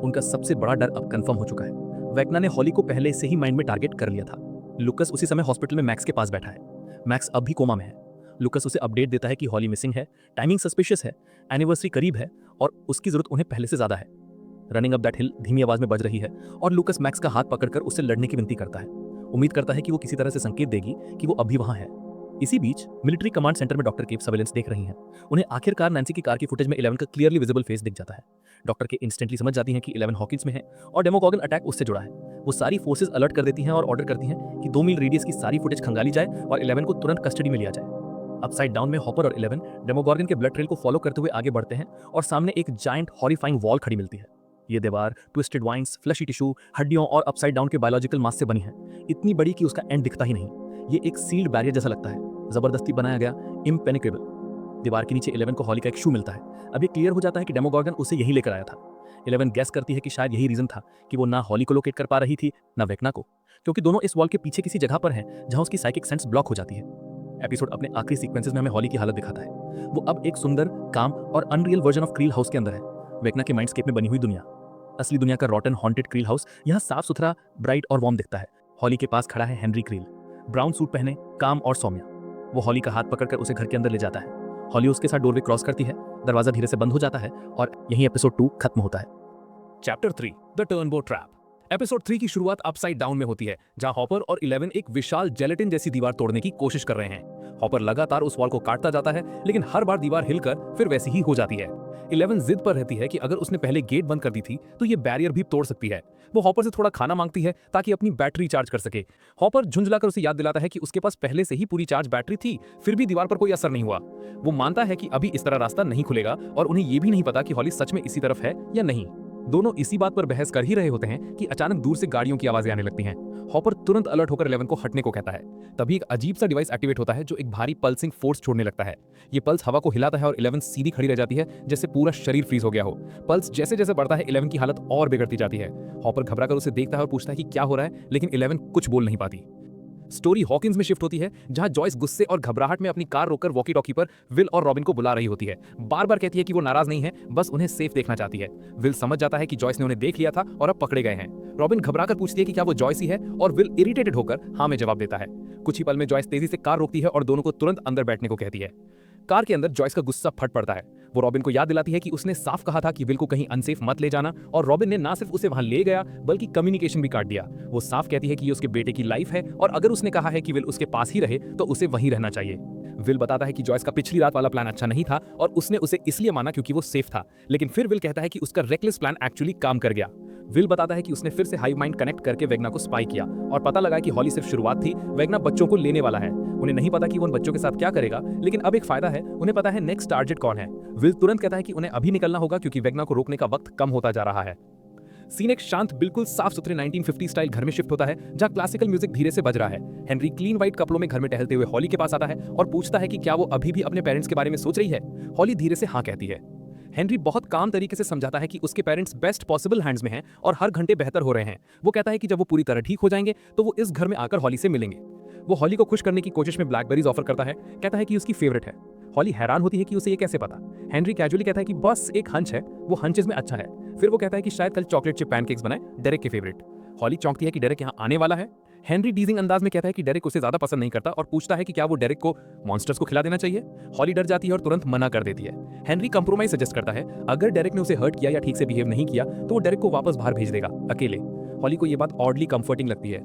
उनका सबसे बड़ा डर अब कंफर्म हो चुका है। वेक्ना ने हॉली को पहले से ही माइंड में टारगेट कर लिया था। लुकस उसी समय हॉस्पिटल में मैक्स के पास बैठा है। मैक्स अब भी कोमा में है। लुकस उसे अपडेट देता है कि हॉली मिसिंग है, टाइमिंग सस्पिशियस है, एनिवर्सरी करीब है और उसकी जरूरत उन्हें पहले से ज्यादा है। रनिंग अप दैट हिल धीमी आवाज में बज रही है और लुकस मैक्स का हाथ पकड़कर उससे लड़ने की विनती करता है। उम्मीद करता है कि वो किसी तरह से संकेत देगी कि वो अभी वहां है। इसी बीच मिलिट्री कमांड सेंटर में डॉक्टर केप सर्वेलेंस देख रही हैं। उन्हें आखिरकार नैंसी की कार की फुटेज में 11 का क्लियरली विजिबल फेस दिख जाता है। डॉक्टर के इंस्टेंटली समझ जाती हैं कि 11 हॉकिंस में है और डेमोगॉर्गन अटैक उससे जुड़ा है। वो सारी फोर्सेज अलर्ट कर देती हैं और ऑर्डर करती हैं कि 2 मील रेडियस की सारी फुटेज खंगाली जाए और 11 को तुरंत कस्टडी में लिया जाए। अपसाइड डाउन में हॉपर और 11 डेमोगॉर्गन के ब्लड ट्रेल को फॉलो करते हुए आगे बढ़ते हैं और सामने एक जायंट हॉरिफाइंग वॉल खड़ी मिलती है। ये दीवार ट्विस्टेड वाइन्स, फ्लशी टिश्यू, हड्डियों और अपसाइड डाउन के बायोलॉजिकल मास से बनी है। इतनी बड़ी कि उसका एंड दिखता ही नहीं। ये एक सील्ड बैरियर जैसा लगता है, जबरदस्ती बनाया गया, इम्पेनिट्रेबल। दीवार के नीचे 11 को हॉली का एक शू मिलता है। अब ये क्लियर हो जाता है कि डेमोगॉर्गन उसे यही लेकर आया था। 11 गैस करती है कि शायद यही रीजन था कि वो ना हॉली को लोकेट कर पा रही थी ना वेक्ना को, क्योंकि दोनों इस वॉल के पीछे किसी जगह पर हैं जहां उसकी साइकिक सेंस ब्लॉक हो जाती है। एपिसोड अपने आखिरी सीक्वेंसेस में हमें हॉली की हालत दिखाता है। वो अब एक सुंदर, काम और unreal version of krill house के अंदर है, वेक्ना के माइंडस्केप में बनी हुई दुनिया। असली दुनिया का रॉटन हॉन्टेड क्रील हाउस यहाँ साफ सुथरा, ब्राइट और वार्म दिखता है। हॉली के पास खड़ा है हेनरी क्रील, ब्राउन सूट पहने, काम और सौम्य। वो हॉली का हाथ पकड़कर उसे घर के अंदर ले जाता है। हॉली उसके साथ डोरवे क्रॉस करती है, दरवाजा धीरे से बंद हो जाता है और यहीं एपिसोड 2 खत्म होता है। Chapter 3 the Turnbo trap. Episode 3 की शुरुआत अपसाइड डाउन में होती है, जहां हॉपर और 11 एक विशाल जेलेटिन जैसी दीवार तोड़ने की कोशिश कर रहे हैं। हॉपर लगातार उस वॉल को काटता जाता है, लेकिन हर बार दीवार हिलकर फिर वैसी ही हो जाती है। 11 जिद पर रहती है कि अगर उसने पहले गेट बंद कर दी थी तो ये बैरियर भी तोड़ सकती है। वो हॉपर से थोड़ा खाना मांगती है ताकि अपनी बैटरी चार्ज कर सके। हॉपर झुंझलाकर उसे याद दिलाता है कि उसके पास पहले से ही पूरी चार्ज बैटरी थी, फिर भी दीवार पर कोई असर नहीं हुआ। वो मानता है कि अभी इस तरह रास्ता नहीं खुलेगा और उन्हें ये भी नहीं पता कि हॉली सच में इसी तरफ है या नहीं। दोनों इसी बात पर बहस कर ही रहे होते हैं कि अचानक दूर से गाड़ियों की आवाजें आने लगती हैं। हॉपर तुरंत अलर्ट होकर 11 को हटने को कहता है। तभी एक अजीब सा डिवाइस एक्टिवेट होता है जो एक भारी पल्सिंग फोर्स छोड़ने लगता है। ये पल्स हवा को हिलाता है और 11 सीधी खड़ी रह जाती है, जैसे पूरा शरीर फ्रीज हो गया हो। पल्स जैसे जैसे बढ़ता है 11 की हालत और बिगड़ती जाती है। हॉपर घबराकर उसे देखता है और पूछता है कि क्या हो रहा है, लेकिन 11 कुछ बोल नहीं पाती। स्टोरी हॉकिंस में शिफ्ट होती है, जहां जॉयस गुस्से और घबराहट में अपनी कार रोककर वॉकी टॉकी पर विल और रॉबिन को बुला रही होती है। बार बार कहती है कि वो नाराज नहीं है, बस उन्हें सेफ देखना चाहती है। विल समझ जाता है कि जॉयस ने उन्हें देख लिया था और अब पकड़े गए हैं। रॉबिन घबराकर पूछती है कि क्या वो जॉयस ही है और विल इरिटेटेड होकर हाँ में जवाब देता है। कुछ ही पल में जॉयस तेजी से कार रोकती है और दोनों को तुरंत अंदर बैठने को कहती है। कार के अंदर जॉयस का गुस्सा फट पड़ता है। वो रॉबिन को याद दिलाती है कि उसने साफ कहा था कि विल को कहीं अनसेफ मत ले जाना, और रॉबिन ने ना सिर्फ उसे वहां ले गया बल्कि कम्युनिकेशन भी काट दिया। वो साफ कहती है कि ये उसके बेटे की लाइफ है और अगर उसने कहा है कि विल उसके पास ही रहे तो उसे वहीं रहना चाहिए। विल बताता है कि जॉयस का पिछली रात वाला प्लान अच्छा नहीं था और उसने उसे इसलिए माना क्योंकि वो सेफ था, लेकिन फिर विल कहता है कि उसका रेकलेस प्लान एक्चुअली काम कर गया। विल बताता है कि उसने फिर से हाइव माइंड कनेक्ट करके वेगना को स्पाई किया और पता लगा कि हॉली सिर्फ शुरुआत थी, वेगना बच्चों को लेने वाला है। उन्हें नहीं पता कि वो उन बच्चों के साथ क्या करेगा, लेकिन अब एक फायदा है, उन्हें पता है नेक्स्ट टारगेट कौन है। विल तुरंत कहता है कि उन्हें अभी निकलना होगा क्योंकि वेगना को रोकने का वक्त कम होता जा रहा है। सीन एक शांत, बिल्कुल साफ सुथरे 1950 स्टाइल घर में शिफ्ट होता है, जहां क्लासिकल म्यूजिक धीरे से बज रहा है। हेनरी क्लीन व्हाइट कपड़ों में घर में टहलते हुए हॉली के पास आता है और पूछता है कि क्या वो अभी भी अपने पेरेंट्स के बारे में सोच रही है। हॉली धीरे से हाँ कहती है। हेनरी बहुत काम तरीके से समझाता है कि उसके पेरेंट्स बेस्ट पॉसिबल हैंड्स में हैं और हर घंटे बेहतर हो रहे हैं। वो कहता है कि जब वो पूरी तरह ठीक हो जाएंगे तो वो इस घर में आकर हॉली से मिलेंगे। वो हॉली को खुश करने की कोशिश में ब्लैकबेरीज ऑफर करता है, कहता है कि उसकी फेवरेट है। हॉली हैरान होती है कि उसे ये कैसे पता। हेनरी कैजुअली कहता है कि बस एक हंच है, वो हंच इसमें अच्छा है। फिर वो कहता है कि शायद कल चॉकलेट चिप पैनकेक्स बनाए, डेरेक के फेवरेट। हॉली चौंकती है कि डेरेक यहाँ आने वाला है। हेनरी डीजिंग अंदाज में कहता है कि डेरेक उसे ज्यादा पसंद नहीं करता और पूछता है कि क्या वो डेरेक को मॉन्स्टर्स को खिला देना चाहिए। हॉली डर जाती है और तुरंत मना कर देती है। हेनरी कंप्रोमाइज सजेस्ट करता है, अगर डेरेक ने उसे हर्ट किया या ठीक से बिहेव नहीं किया तो वो डेरेक को वापस बाहर भेज देगा अकेले। हॉली को ये बात ऑडली कंफर्टिंग लगती है।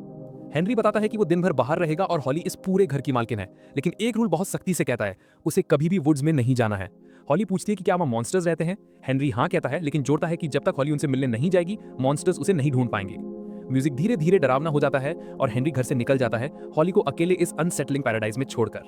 हेनरी बताता है कि वो दिन भर बाहर रहेगा और हॉली इस पूरे घर की मालकिन है, लेकिन एक रूल बहुत सख्ती से कहता है, उसे कभी भी वुड्स में नहीं जाना है। हॉली पूछती है कि क्या वहाँ मॉन्स्टर्स रहते हैं। हेनरी हाँ कहता है, लेकिन जोड़ता है कि जब तक हॉली उनसे मिलने नहीं जाएगी मॉन्स्टर्स उसे नहीं ढूंढ पाएंगे। म्यूजिक धीरे धीरे डरावना हो जाता है और हेनरी घर से निकल जाता है, हॉली को अकेले इस अनसेटलिंग पैराडाइज में छोड़कर।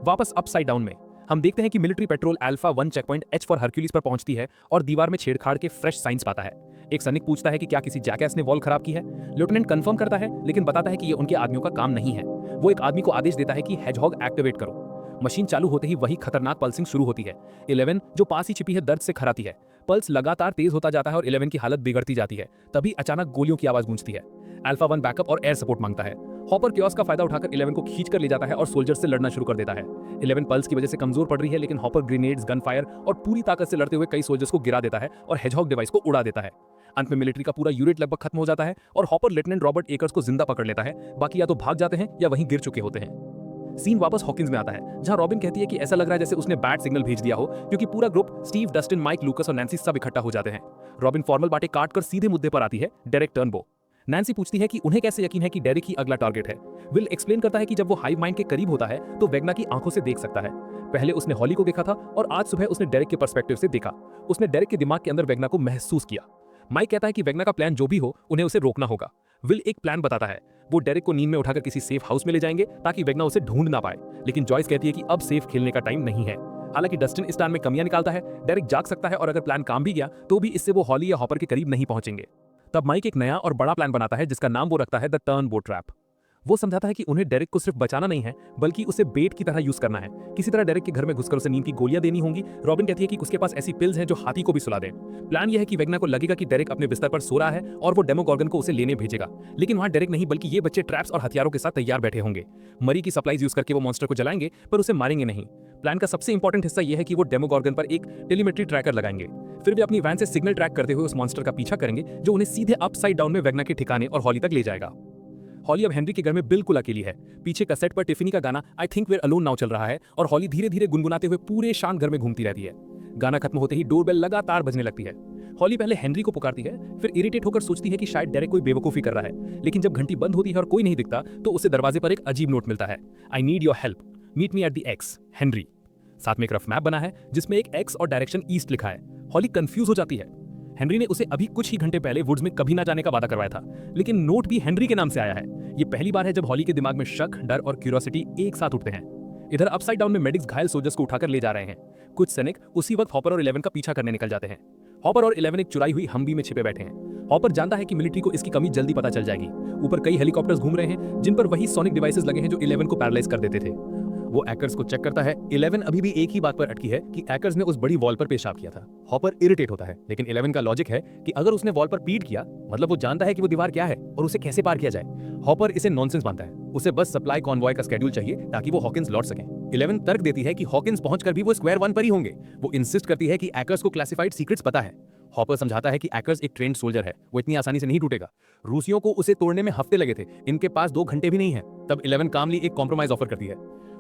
वापस अपसाइड डाउन में हम देखते हैं कि military petrol alpha 1 checkpoint H for Hercules पर पहुंचती है और दीवार में छेड़छाड़ के फ्रेश साइंस पाता है। एक सैनिक पूछता है कि क्या किसी जैकैस ने वॉल खराब की है। लेफ्टिनेंट कंफर्म करता है, लेकिन बताता है कि ये उनके आदमियों का काम नहीं है। वो एक आदमी को आदेश देता है कि हेजहॉग एक्टिवेट करो। मशीन चालू होते ही वही खतरनाक पल्सिंग शुरू होती है। 11 जो पास ही छिपी है दर्द से खराती है। पल्स लगातार तेज होता जाता है और 11 की हालत बिगड़ती जाती है। तभी अचानक गोलियों की आवाज गूंजती है। अल्फा 1 बैकअप और एयर सपोर्ट मांगता है। हॉपर क्योस का फायदा उठाकर 11 को खींच कर ले जाता है और सोल्जर से लड़ना शुरू कर देता है। 11 पल्स की वजह से कमजोर पड़ रही है, लेकिन हॉपर ग्रेनेड्स, गन फायर और पूरी ताकत से लड़ते हुए कई सोल्जर्स को गिरा देता है और हेजहॉग डिवाइस को उड़ा देता है। अंत में मिलिट्री का पूरा यूनिट लगभग खत्म हो जाता है और हॉपर लेफ्टिनेंट रॉबर्ट एकर्स को जिंदा पकड़ लेता है। बाकी या तो भाग जाते हैं या वहीं गिर चुके होते हैं। सीन वापस हॉकिंस में आता है, जहां रॉबिन कहती है कि ऐसा लग रहा है जैसे उसने बैड सिग्नल भेज दिया हो, क्योंकि पूरा group Steve, Dustin, Mike, Lucas और नैन्सी सब इकट्ठा हो जाते हैं। रॉबिन फॉर्मल बातें काट कर सीधे मुद्दे पर आती है, डेरेक टर्नबो। नैन्सी पूछती है कि उन्हें कैसे यकीन है कि डेरेक ही अगला टारगेट है। विल एक्सप्लेन करता है कि जब वो हाइव माइंड के करीब होता है तो वेगना की आंखों से देख सकता है। पहले उसने हॉली को देखा था और आज सुबह उसने डेरेक के पर्सपेक्टिव से देखा। उसने डेरेक के दिमाग के अंदर वेगना को महसूस किया। माइक कहता है कि वेगना का प्लान जो भी हो उन्हें उसे रोकना होगा। विल एक प्लान बताता है, वो डेरेक को नींद में उठाकर किसी सेफ हाउस में ले जाएंगे ताकि वेगना उसे ढूंढ ना पाए। लेकिन जॉयस कहती है कि अब सेफ खेलने का टाइम नहीं है। हालांकि डस्टिन इस प्लान में कमियां निकालता है। डेरेक जाग सकता है और अगर प्लान काम भी गया तो भी इससे वो हॉली या हॉपर के करीब नहीं पहुंचेंगे। तब माइक एक नया और बड़ा प्लान बनाता है जिसका नाम वो रखता है द टर्नबो ट्रैप। वो समझाता है कि उन्हें डेरेक को सिर्फ बचाना नहीं है, बल्कि उसे बेट की तरह यूज करना है। किसी तरह डेरेक के घर में घुसकर उसे नींद की गोलियां देनी होंगी। रॉबिन कहती है कि उसके पास ऐसी पिल्स हैं जो हाथी को भी सुला दें। प्लान यह है कि वेगना को लगेगा कि डेरेक अपने बिस्तर पर सो रहा है और वो डेमोगॉर्गन को उसे लेने भेजेगा, लेकिन वहां डेरेक नहीं बल्कि ये बच्चे ट्रैप्स और हथियारों के साथ तैयार बैठे होंगे। मरी की सप्लाईज यूज करके वो मॉन्स्टर को जलाएंगे, पर उसे मारेंगे नहीं। प्लान का सबसे इंपॉर्टेंट हिस्सा यह है कि वो डेमोगॉर्गन पर एक टेलीमेट्री ट्रैकर लगाएंगे। फिर वे अपनी वैन से सिग्नल ट्रैक करते हुए उस मॉन्स्टर का पीछा करेंगे, जो उन्हें सीधे अपसाइड डाउन में वेगना के ठिकाने और हॉली तक ले जाएगा। हॉली अब हेनरी के घर में बिल्कुल अकेली है। पीछे कैसेट पर टिफिनी का गाना I think we're alone now चल रहा है और हॉली धीरे धीरे गुनगुनाते हुए पूरे शांत घर में घूमती रहती है। गाना खत्म होते ही डोरबेल लगातार बजने लगती है। हॉली पहले हेनरी को पुकारती है, फिर इरिटेट होकर सोचती है कि शायद डेरेक कोई बेवकूफी कर रहा है। लेकिन जब घंटी बंद होती है और कोई नहीं दिखता तो उसे दरवाजे पर एक अजीब नोट मिलता है, I need your help, meet me at the X, Henry. साथ में एक रफ मैप बना है जिसमें एक एक्स और डायरेक्शन ईस्ट लिखा है। हॉली कंफ्यूज हो जाती है। हेनरी ने उसे अभी कुछ ही घंटे पहले वुड्स में कभी ना जाने का वादा करवाया था, लेकिन नोट भी हेनरी के नाम से आया है। ये पहली बार है जब हॉली के दिमाग में शक, डर और क्यूरियोसिटी एक साथ उठते हैं। इधर अपसाइड डाउन में मेडिक्स घायल सोल्जर्स को उठाकर ले जा रहे हैं। कुछ सैनिक उसी वक्त हॉपर और 11 का पीछा करने निकल जाते हैं। हॉपर और 11 एक चुराई हुई हम्बी में छिपे बैठे हैं। हॉपर जानता है कि मिलिट्री को इसकी कमी जल्दी पता चल जाएगी। ऊपर कई हेलीकॉप्टर्स घूम रहे हैं जिन पर वही सोनिक डिवाइसेस लगे हैं जो 11 को पैरालाइज कर देते थे। वो एकर्स को चेक करता है। 11 अभी भी एक ही बात पर अटकी है कि एकर्स ने उस बड़ी वॉल पर पेशाब किया था। हॉपर इरिटेट होता है, लेकिन 11 का लॉजिक है कि अगर उसने वॉल पर पीट किया मतलब वो जानता है कि वो दीवार क्या है और उसे कैसे पार किया जाए। हॉपर इसे नॉनसेंस मानता है। उसे बस सप्लाई कॉन्वॉय का स्केड्यूल चाहिए ताकि वो हॉकिंस लौट सकें। 11 तर्क देती है कि हॉकिंस पहुंचकर भी वो स्क्वायर 1 पर ही होंगे। वो इंसिस्ट करती है कि एकर्स को क्लासिफाइड सीक्रेट्स पता है। हॉपर समझाता है कि एकर्स एक ट्रेंड सोल्जर है, वो इतनी आसानी से नहीं टूटेगा। रूसियों को उसे तोड़ने में हफ्ते लगे थे, इनके पास 2 घंटे भी नहीं है। तब 11 कामली एक कॉम्प्रोमाइज ऑफर करती है।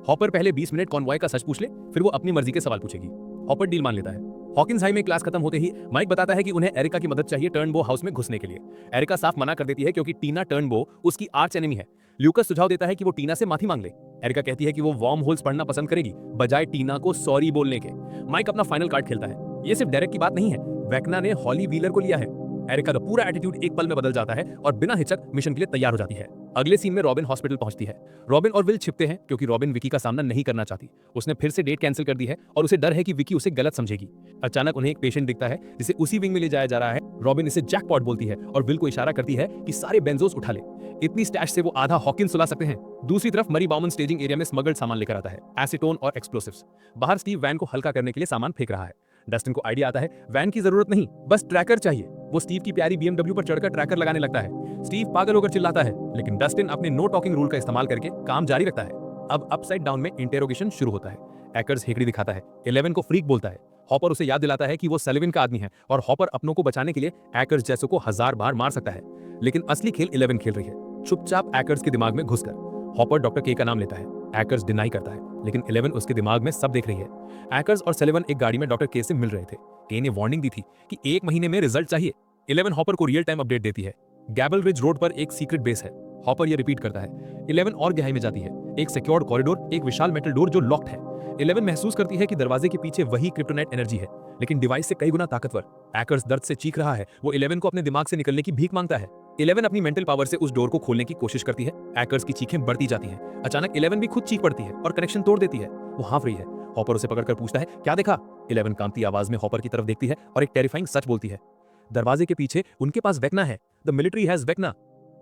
हॉपर पहले 20 मिनट कॉन्वॉय का सच पूछ ले, फिर वो अपनी मर्जी के सवाल पूछेगी। हॉपर डील मान लेता है। हॉकिंस हाई में क्लास खत्म होते ही माइक बताता है कि उन्हें एरिका की मदद चाहिए टर्नबो हाउस में घुसने के लिए। एरिका साफ मना कर देती है क्योंकि टीना टर्नबो उसकी आर्च एनिमी है। ल्यूकस सुझाव देता है कि वो टीना से माफी मांग ले। एरिका कहती है कि वो वार्म होल्स पढ़ना पसंद करेगी बजाय टीना को सॉरी बोलने के। माइक अपना फाइनल कार्ड खेलता है। ये सिर्फ डेरेक की बात नहीं है, वेगना ने हॉली व्हीलर को लिया है। एरिका का पूरा एटीट्यूड एक पल में बदल जाता है और बिना हिचक मिशन के लिए तैयार हो जाती है। अगले सीन में रॉबिन हॉस्पिटल पहुंचती है। रॉबिन और विल छिपते हैं क्योंकि रॉबिन विकी का सामना नहीं करना चाहती। उसने फिर से डेट कैंसिल कर दी है और उसे डर है कि विकी उसे गलत समझेगी। अचानक उन्हें एक पेशेंट दिखता है जिसे उसी विंग में ले जाया जा रहा है। रॉबिन इसे जैकपॉट बोलती है और विल को इशारा करती है कि सारे बेंजोस उठा ले। इतनी स्टैश से वो आधा हॉकिंस सुला सकते हैं। दूसरी तरफ मरी बाउमन स्टेजिंग एरिया में स्मगल्ड सामान लेकर आता है, एसीटोन और एक्सप्लोसिव्स। बाहर स्टीव वैन को हल्का करने के लिए सामान फेंक रहा है। डस्टिन को आइडिया आता है वैन की जरूरत नहीं, बस ट्रैकर चाहिए। वो स्टीव की प्यारी BMW पर चढ़कर ट्रैकर लगाने लगता है। स्टीव पागल होकर चिल्लाता है, लेकिन डस्टिन अपने नो टॉकिंग रूल का इस्तेमाल करके काम जारी रखता है। अब अपसाइड डाउन में इंटेरोगेशन शुरू होता है। एकर्स हेकड़ी दिखाता है, 11 को फ्रीक बोलता है। हॉपर उसे याद दिलाता है कि वो सलिविन का आदमी है और हॉपर अपनों को बचाने के लिए एकर्स जैसों को 1000 बार मार सकता है। लेकिन असली खेल 11 खेल रही है, चुपचाप एकर्स के दिमाग में घुसकर। हॉपर डॉक्टर के का नाम लेता है। एकर्स डिनाई करता है, लेकिन 11 उसके दिमाग में सब देख रही है। एकर्स और सलिवन एक गाड़ी में डॉक्टर के से मिल रहे थे। के ने वार्निंग दी थी कि 1 महीने में रिजल्ट चाहिए। 11 हॉपर को रियल टाइम अपडेट देती है। गैबल रिज रोड पर एक सीक्रेट बेस है। हॉपर ये रिपीट करता है। 11 और गहराई में जाती है। एक सिक्योर्ड कॉरिडोर, एक विशाल मेटल डोर जो लॉक्ड है। 11 महसूस करती है कि दरवाजे के पीछे वही क्रिप्टोनाइट एनर्जी है, लेकिन डिवाइस से कई गुना ताकतवर। हैकर्स दर्द से चीख रहा है। वो 11 को अपने दिमाग से निकलने की भीख मांगता है। 11 अपनी मेंटल पावर से उस डोर को खोलने की कोशिश करती है। हैकर्स की चीखें बढ़ती जाती हैं। अचानक 11 भी खुद चीख पड़ती है और कनेक्शन तोड़ देती है। वो हाँफ रही है। हॉपर उसे पकड़कर पूछता है, क्या देखा? 11 कांपती आवाज में हॉपर की तरफ देखती है और एक टेरिफाइंग सच बोलती है। दरवाजे के पीछे उनके पास वेक्ना है। The military has Vecna.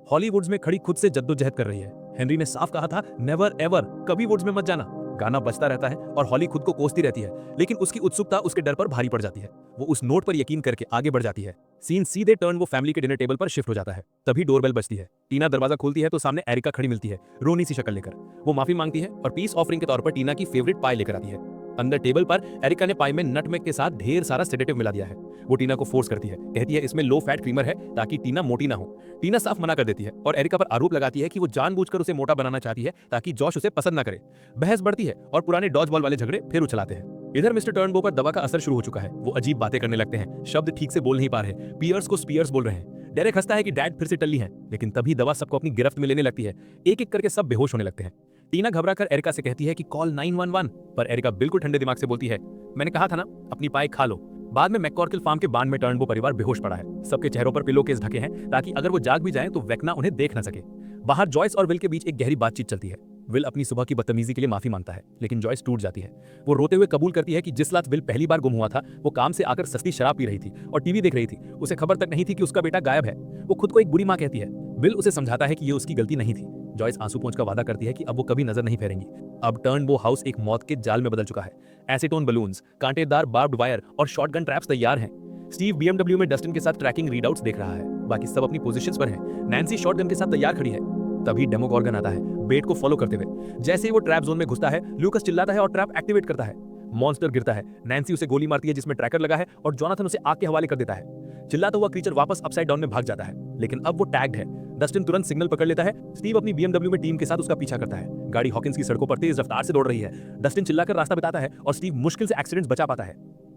Holly woods में खड़ी खुद से जद्दोजहद कर रही है। हेनरी ने साफ कहा था, नेवर एवर, कभी वुड्स में मत जाना। गाना बजता रहता है और हॉली खुद को कोसती रहती है, लेकिन उसकी उत्सुकता उसके डर पर भारी पड़ जाती है। वो उस नोट पर यकीन करके आगे बढ़ जाती है। सीन सीधे टर्न वो फैमिली के डिनर टेबल पर शिफ्ट हो जाता है। तभी डोरबेल बजती है। टीना दरवाजा खोलती है तो सामने एरिका खड़ी मिलती है, रोनी सी शक्ल लेकर। वो माफी मांगती है और पीस ऑफरिंग के तौर पर टीना की फेवरेट पाई लेकर आती है। अंदर टेबल पर एरिका ने पाई में नटमेग के साथ ढेर सारा सेडेटिव मिला दिया है। वो टीना को फोर्स करती है, कहती है इसमें लो फैट क्रीमर है ताकि टीना मोटी ना हो। टीना साफ मना कर देती है और एरिका पर आरोप लगाती है कि वो जानबूझकर उसे मोटा बनाना चाहती है ताकि जॉश उसे पसंद ना करे। बहस बढ़ती है और पुराने डॉज बॉल वाले झगड़े फिर उछलाते हैं। इधर मिस्टर टर्नबो पर दवा का असर शुरू हो चुका है। वो अजीब बातें करने लगते हैं, शब्द ठीक से बोल नहीं पा रहे, पियर्स को स्पीयर्स बोल रहे हैं। डेरेक हंसता है कि डैड फिर से टल्ली हैं, लेकिन तभी दवा सबको अपनी गिरफ्त में लेने लगती है। एक एक करके सब बेहोश होने लगते हैं। टीना घबराकर एरिका से कहती है कि कॉल 911, पर एरिका बिल्कुल ठंडे दिमाग से बोलती है, मैंने कहा था ना, अपनी पाई खा लो। बाद में मैककॉर्कल फार्म के बांध में टर्नबो परिवार बेहोश पड़ा है। सबके चेहरों पर पिलो केस ढके हैं ताकि अगर वो जाग भी जाएं तो वेक्ना उन्हें देख न सके। बाहर जॉयस और विल के बीच एक गहरी बातचीत चलती है। विल अपनी सुबह की बदतमीजी के लिए माफी मांगता है, लेकिन जॉयस टूट जाती है। वो रोते हुए कबूल करती है कि जिस रात विल पहली बार गुम हुआ था, वो काम से आकर सस्ती शराब पी रही थी और टीवी देख रही थी। उसे खबर तक नहीं थी कि उसका बेटा गायब है। वो खुद को एक बुरी माँ कहती है। विल उसे समझाता है कि ये उसकी गलती नहीं थी। जॉयस आंसू पोंछ का वादा करती है कि अब वो कभी नजर नहीं फेरेंगी। अब टर्नबो हाउस एक मौत के जाल में बदल चुका है। एसीटोन बलून्स, कांटेदार बार्ब्ड वायर और शॉटगन ट्रैप्स तैयार हैं। स्टीव बीएमडब्ल्यू में डस्टिन के साथ ट्रैकिंग रीडआउट्स देख रहा है। बाकी सब अपनी पोजीशंस पर हैं। नैन्सी शॉटगन के साथ तैयार खड़ी है। तभी डेमोगॉर्गन आता है, बेट को फॉलो करते हुए। जैसे ही वो ट्रैप जोन में घुसता है, लूकस चिल्लाता है और ट्रैप एक्टिवेट करता है। मॉन्स्टर गिरता है। नैन्सी उसे गोली मारती है जिसमें ट्रैकर लगा है और जोनाथन उसे आग के हवाले कर देता है। चिल्लाता हुआ क्रीचर वापस अपसाइड डाउन में भाग जाता है, लेकिन अब वो टैग्ड है। डस्टिन तुरंत सिग्नल पकड़ लेता है। स्टीव अपनी बीएमडब्ल्यू में टीम के साथ उसका पीछा करता है। गाड़ी हॉकिंस की सड़कों पर तेज रफ्तार से दौड़ रही है। डस्टिन चिल्लाकर रास्ता बताता है और स्टीव मुश्किल से एक्सीडेंट बचा पाता है।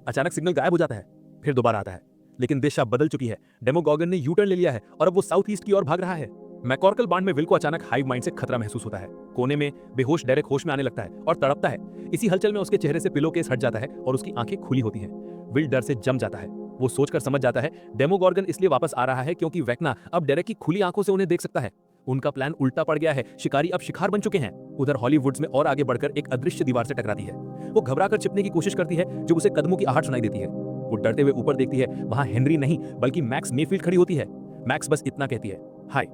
अचानक सिग्नल गायब हो जाता है, फिर दोबारा आता है, लेकिन दिशा बदल चुकी है। डेमोगॉर्गन ने यू टर्न ले लिया है और अब वो साउथ ईस्ट की ओर भाग रहा है। मैककॉर्कल बांध में विल को अचानक हाइव माइंड से खतरा महसूस होता है। कोने में बेहोश डेरेक होश में आने लगता है और तड़पता है। इसी हलचल में उसके चेहरे से पिलो केस हट जाता है और उसकी आंखें खुली होती हैं। विल डर से जम जाता है। वो सोचकर समझ जाता है डेमोगॉर्गन इसलिए वापस आ रहा है क्योंकि वेक्ना अब डेरेक की खुली आंखों से उन्हें देख सकता है। उनका प्लान उल्टा पड़ गया है। शिकारी अब शिकार बन चुके हैं। उधर हॉलीवुड्स में और आगे बढ़कर एक अदृश्य दीवार से टकराती है। वो घबराकर छिपने की कोशिश करती है जब उसे कदमों की आहट सुनाई देती है। वो डरते हुए ऊपर देखती है। वहां हेनरी नहीं बल्कि मैक्स मेफील्ड खड़ी होती है। मैक्स बस इतना कहती है, हाय।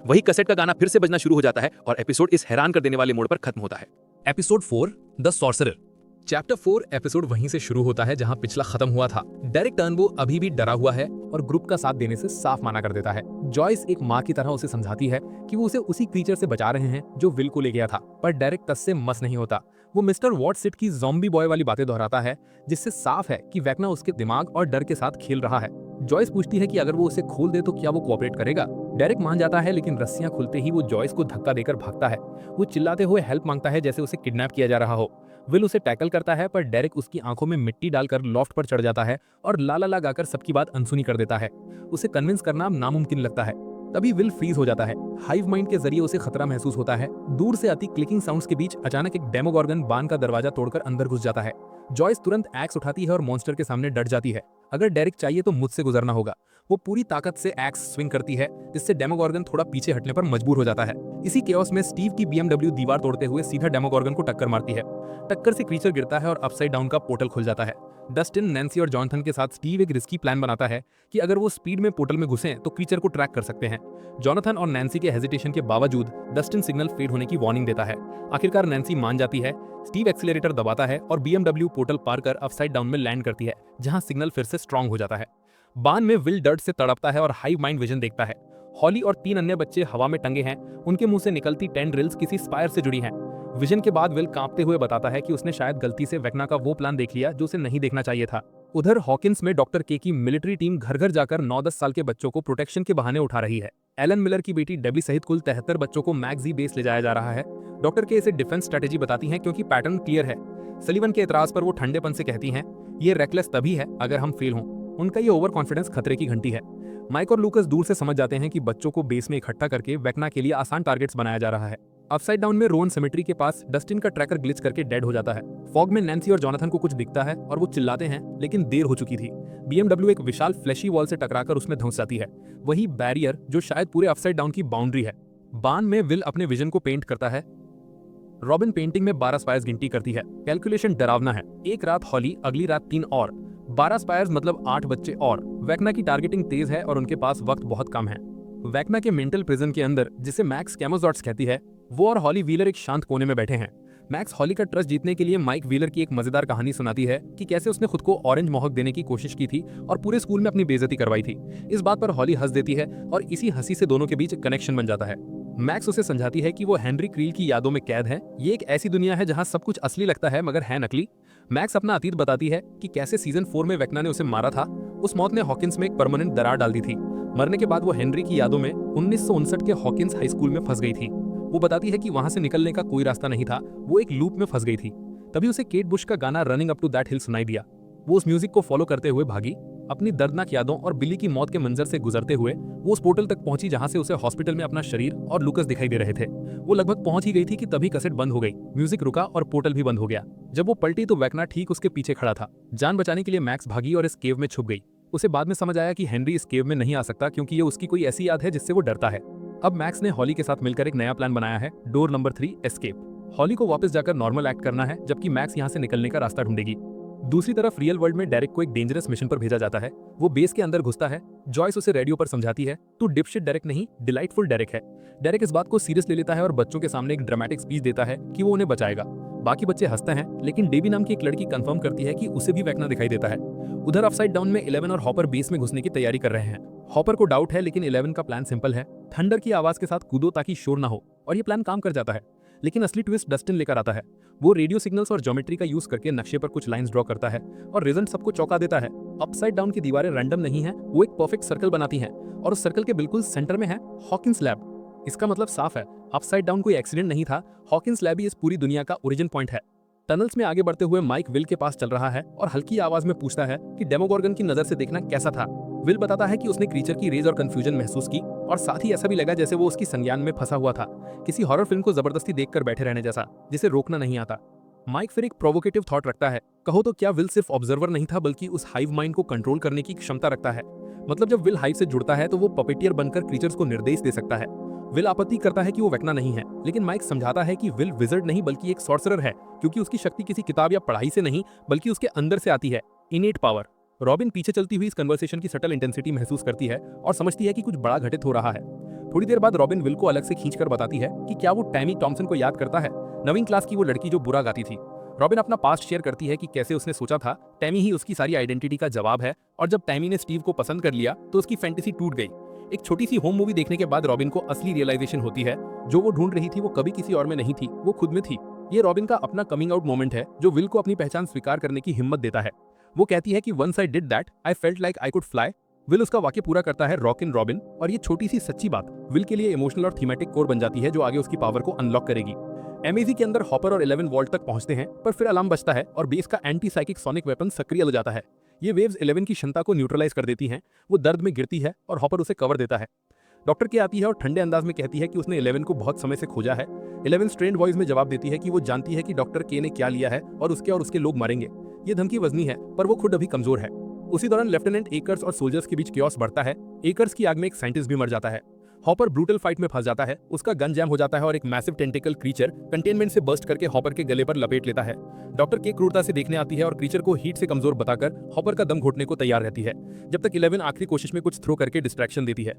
वही कैसेट का गाना फिर से बजना शुरू हो जाता है और एपिसोड इस हैरान कर देने वाले मोड़ पर खत्म होता है। Episode 4 the sorcerer. Chapter 4 episode वहीं से शुरू होता है जहां पिछला खत्म हुआ था। डेरेक टर्नबो अभी भी डरा हुआ है और ग्रुप का साथ देने से साफ मना कर देता है। जॉयस एक माँ की तरह उसे समझाती है कि वो उसे उसी क्रीचर से बचा रहे हैं जो विल को ले गया था, पर डेरेक तस से मस नहीं होता। वो मिस्टर वॉटसिट की ज़ॉम्बी बॉय वाली बातें दोहराता है, जिससे साफ है कि वेक्ना उसके दिमाग और डर के साथ खेल रहा है। जॉयस पूछती है कि अगर वो उसे खोल दे तो क्या वो कोऑपरेट करेगा। डेरेक मान जाता है, लेकिन रस्सियां खुलते ही वो जॉयस को धक्का देकर भागता है। वो चिल्लाते हुए हेल्प मांगता है जैसे उसे किडनैप किया जा रहा हो। विल उसे टैकल करता है, पर डेरेक उसकी आंखों में मिट्टी डालकर लॉफ्ट पर चढ़ जाता है और ला ला ला गाकर सबकी बात अनसुनी कर देता है। उसे कन्विंस करना नामुमकिन लगता है। तभी विल फ्रीज हो जाता है। हाइव माइंड के जरिए उसे खतरा महसूस होता है। दूर से आती क्लिकिंग साउंड्स के बीच अचानक एक डेमोगॉर्गन बांध का दरवाजा तोड़कर अंदर घुस जाता है। जॉयस तुरंत एक्स उठाती है और मॉन्स्टर के सामने डट जाती है। अगर डेरेक चाहिए तो मुझसे गुजरना होगा। वो पूरी ताकत से एक्स स्विंग करती है, जिससे डेमोगॉर्गन थोड़ा पीछे हटने पर मजबूर हो जाता है। इसी केओस में स्टीव की बीएमडब्ल्यू दीवार तोड़ते हुए सीधा डेमोगॉर्गन को टक्कर मारती है। टक्कर से क्रीचर गिरता है और अपसाइड डाउन का पोर्टल खुल जाता है। डस्टिन, नैन्सी और जॉनथन के साथ स्टीव एक रिस्की प्लान बनाता है कि अगर वो स्पीड में पोर्टल में घुसें तो क्रीचर को ट्रैक कर सकते हैं। जॉनथन और नैन्सी के हेजिटेशन के बावजूद डस्टिन सिग्नल फेड होने की वार्निंग देता है। आखिरकार नैन्सी मान जाती है। स्टीव एक्सीलरेटर दबाता है और बीएमडब्ल्यू पोर्टल पार कर अपसाइड डाउन में लैंड करती है, जहां सिग्नल फिर से स्ट्रांग हो जाता है। बान में विल डर्ट से तड़पता है और हाइव माइंड विजन देखता है। हॉली और 3 अन्य बच्चे हवा में टंगे हैं। उनके मुंह से निकलती टेंड्रिल्स किसी स्पायर से जुड़ी हैं। विजन के बाद विल कांपते हुए बताता है कि उसने शायद गलती से वेक्ना का वो प्लान देख लिया जो उसे नहीं देखना चाहिए था। उधर हॉकिंस में डॉक्टर के की मिलिट्री टीम घर घर जाकर 9-10 साल के बच्चों को प्रोटेक्शन के बहाने उठा रही है। एलन मिलर की बेटी डेबली सहित कुल 73 बच्चों को मैक्जी बेस ले जाया जा रहा है। डॉक्टर के इसे डिफेंस स्ट्रेटेजी बताती हैं क्योंकि पैटर्न क्लियर है। सलीवन के एतराज पर वो ठंडेपन से कहती हैं, ये रेकलेस तभी है अगर हम फेल हों। उनका ये ओवर कॉन्फिडेंस खतरे की घंटी है। माइक और लूकस दूर से समझ जाते हैं कि बच्चों को बेस में इकट्ठा करके वेक्ना के लिए आसान टारगेट्स बनाया जा रहा है। अपसाइड डाउन में रोवन सेमेट्री के पास डस्टिन का ट्रैकर ग्लिच करके डेड हो जाता है। फॉग में नैन्सी और जोनाथन को कुछ दिखता है और वो चिल्लाते हैं, लेकिन देर हो चुकी थी। BMW एक विशाल फ्लैशी वॉल से टकराकर उसमें धंस जाती है, वही बैरियर जो शायद पूरे अपसाइड डाउन की बाउंड्री है। बान में विल अपने विजन को पेंट करता है। रॉबिन पेंटिंग में 12 स्पायर्स गिनती करती है। कैलकुलेशन डरावना है। एक रात हॉली, अगली रात 3 और 12 स्पायर्स मतलब 8 बच्चे और। वैक्ना की टारगेटिंग तेज है और उनके पास वक्त बहुत कम है। वैक्ना के मेंटल प्रिजन के अंदर, जिसे मैक्स कैमोजॉट्स कहती है, वो और हॉली व्हीलर एक शांत कोने में बैठे हैं। मैक्स हॉली का ट्रस्ट जीतने के लिए माइक व्हीलर की एक मजेदार कहानी सुनाती है कि कैसे उसने खुद को ऑरेंज मोहक देने की कोशिश की थी और पूरे स्कूल में अपनी बेइज्जती करवाई थी। इस बात पर हॉली हंस देती है और इसी हंसी से दोनों के बीच कनेक्शन बन जाता है। मैक्स उसे समझाती है कि वो हेनरी क्रील की यादों में कैद है। ये एक ऐसी दुनिया है जहां सब कुछ असली लगता है मगर है नकली। मैक्स अपना अतीत बताती है कि कैसे सीजन 4 में वेक्ना ने उसे मारा था। उस मौत ने हॉकिंस में एक परमानेंट दरार डाल दी थी। मरने के बाद वो हेनरी की यादों में 1959 के हॉकिंस हाई स्कूल में फंस गई थी। वो बताती है कि वहां से निकलने का कोई रास्ता नहीं था, वो एक लूप में फंस गई थी। तभी उसे केट बुश का गाना running up to that hill सुनाई दिया। वो उस म्यूजिक को फॉलो करते हुए भागी। अपनी दर्दनाक यादों और बिली की मौत के मंजर से गुजरते हुए वो उस पोर्टल तक पहुंची जहां से उसे हॉस्पिटल में अपना शरीर और लुकस दिखाई दे रहे थे। वो लगभग पहुंच ही गई थी कि तभी कैसेट बंद हो गई, म्यूजिक रुका और पोर्टल भी बंद हो गया। जब वो पलटी तो वैक्ना ठीक उसके पीछे खड़ा था। जान बचाने के लिए मैक्स भागी और इस केव में छुप गई। उसे बाद में समझ आया कि हेनरी इस केव में नहीं आ सकता क्योंकि ये उसकी कोई ऐसी याद है जिससे वो डरता है। अब मैक्स ने हॉली के साथ मिलकर एक नया प्लान बनाया है, डोर नंबर 3 एस्केप। हॉली को वापस जाकर नॉर्मल एक्ट करना है जबकि मैक्स यहाँ से निकलने का रास्ता ढूंढेगी। दूसरी तरफ रियल वर्ल्ड में डेरेक को एक डेंजरस मिशन पर भेजा जाता है। वो बेस के अंदर घुसता है। जॉयस उसे रेडियो पर समझाती है, तू डिपशिट डेरेक नहीं, डिलाइटफुल डेरेक है। डेरेक इस बात को सीरियस ले लेता है और बच्चों के सामने एक ड्रामेटिक स्पीच देता है कि वो उन्हें बचाएगा। बाकी बच्चे हंसते हैं, लेकिन डेबी नाम की एक लड़की कंफर्म करती है कि उसे भी वैक्ना दिखाई देता है। उधर अपसाइड डाउन में 11 और हॉपर बेस में घुसने की तैयारी कर रहे हैं। हॉपर को डाउट है, लेकिन 11 का प्लान सिंपल है, थंडर की आवाज के साथ कूदो ताकि शोर ना हो, और ये प्लान काम कर जाता है। लेकिन असली ट्विस्ट डस्टिन लेकर आता है। वो रेडियो सिग्नल्स और ज्योमेट्री का यूज करके नक्शे पर कुछ लाइंस ड्रॉ करता है और रिजल्ट सबको चौंका देता है। अपसाइड डाउन की दीवारें रैंडम नहीं है, वो एक परफेक्ट सर्कल बनाती हैं और उस सर्कल के बिल्कुल सेंटर में है हॉकिंस लैब। इसका मतलब साफ है, अपसाइड डाउन कोई एक्सीडेंट नहीं था, हॉकिंस लैब ही इस पूरी दुनिया का ओरिजिन पॉइंट है। टनल्स में आगे बढ़ते हुए माइक विल के पास चल रहा है और हल्की आवाज में पूछता है कि डेमोगोर्गन की नजर से देखना कैसा था। विल बताता है कि उसने क्रीचर की रेज और कंफ्यूजन महसूस की और साथ ही ऐसा भी लगा जैसे वो उसकी संज्ञान में फंसा हुआ था, किसी हॉरर फिल्म को जबरदस्ती देखकर बैठे रहने जैसा, जिसे रोकना नहीं आता। माइक फिर एक प्रोवोकेटिव थॉट रखता है, कहो तो क्या विल सिर्फ ऑब्जर्वर नहीं था बल्कि उस हाइव माइंड को कंट्रोल करने की क्षमता रखता है। मतलब जब विल हाइव से जुड़ता है तो वो पपेटियर बनकर क्रीचर्स को निर्देश दे सकता है। विल आपत्ति करता है कि वो वेक्ना नहीं है, लेकिन माइक समझाता है कि विल विजर्ड नहीं बल्कि एक सॉर्सरर है, क्योंकि उसकी शक्ति किसी किताब या पढ़ाई से नहीं बल्कि उसके अंदर से आती है, इनेट पावर। रॉबिन पीछे चलती हुई इस कन्वर्सेशन की सटल इंटेंसिटी महसूस करती है और समझती है कि कुछ बड़ा घटित हो रहा है। थोड़ी देर बाद रॉबिन विल को अलग से खींचकर बताती है कि क्या वो टैमी टॉमसन को याद करता है, नवीं क्लास की वो लड़की जो बुरा गाती थी। रॉबिन अपना पास्ट शेयर करती है कि कैसे उसने सोचा था टैमी ही उसकी सारी आइडेंटिटी का जवाब है, और जब टैमी ने स्टीव को पसंद कर लिया तो उसकी फैंटेसी टूट गई। एक छोटी सी होम मूवी देखने के बाद रॉबिन को असली रियलाइजेशन होती है, जो वो ढूंढ रही थी वो कभी किसी और में नहीं थी, वो खुद में थी। ये रॉबिन का अपना कमिंग आउट मोमेंट है जो विल को अपनी पहचान स्वीकार करने की हिम्मत देता है। वो कहती है कि once I did that I felt like I could fly. Will उसका वाक्य पूरा करता है रॉक इन रॉबिन, और ये छोटी सी सच्ची बात विल के लिए इमोशनल और थीमेटिक कोर बन जाती है जो आगे उसकी पावर को अनलॉक करेगी। एमएजी के अंदर हॉपर और 11 वॉल्ट तक पहुंचते हैं, पर फिर अलार्म बजता है और बेस का एंटी साइकिक सोनिक वेपन सक्रिय हो जाता है। ये वेव्स 11 की क्षमता को न्यूट्रलाइज कर देती हैं। वो दर्द में गिरती है और हॉपर उसे कवर देता है। डॉक्टर के आती है और ठंडे अंदाज में कहती है कि उसने 11 को बहुत समय से खोजा है। 11 स्ट्रेन्ड वॉइस में जवाब देती है कि वो जानती है कि डॉक्टर के ने क्या लिया है और उसके लोग मरेंगे। ये धमकी वजनी है, पर वो खुद अभी कमजोर है। उसी दौरान लेफ्टिनेंट एकर्स और सोल्जर्स के बीच क्योस बढ़ता है। एकर्स की आग में एक साइंटिस्ट भी मर जाता है। हॉपर ब्रूटल फाइट में फंस जाता है, उसका गन जैम हो जाता है और एक मैसिव टेंटिकल क्रीचर कंटेनमेंट से बर्स्ट करके हॉपर के गले पर लपेट लेता है। डॉक्टर के क्रूरता से देखने आती है और क्रीचर को हीट से कमजोर बताकर हॉपर का दम घोटने को तैयार रहती है, जब तक 11 आखिरी कोशिश में कुछ थ्रो करके डिस्ट्रैक्शन देती है।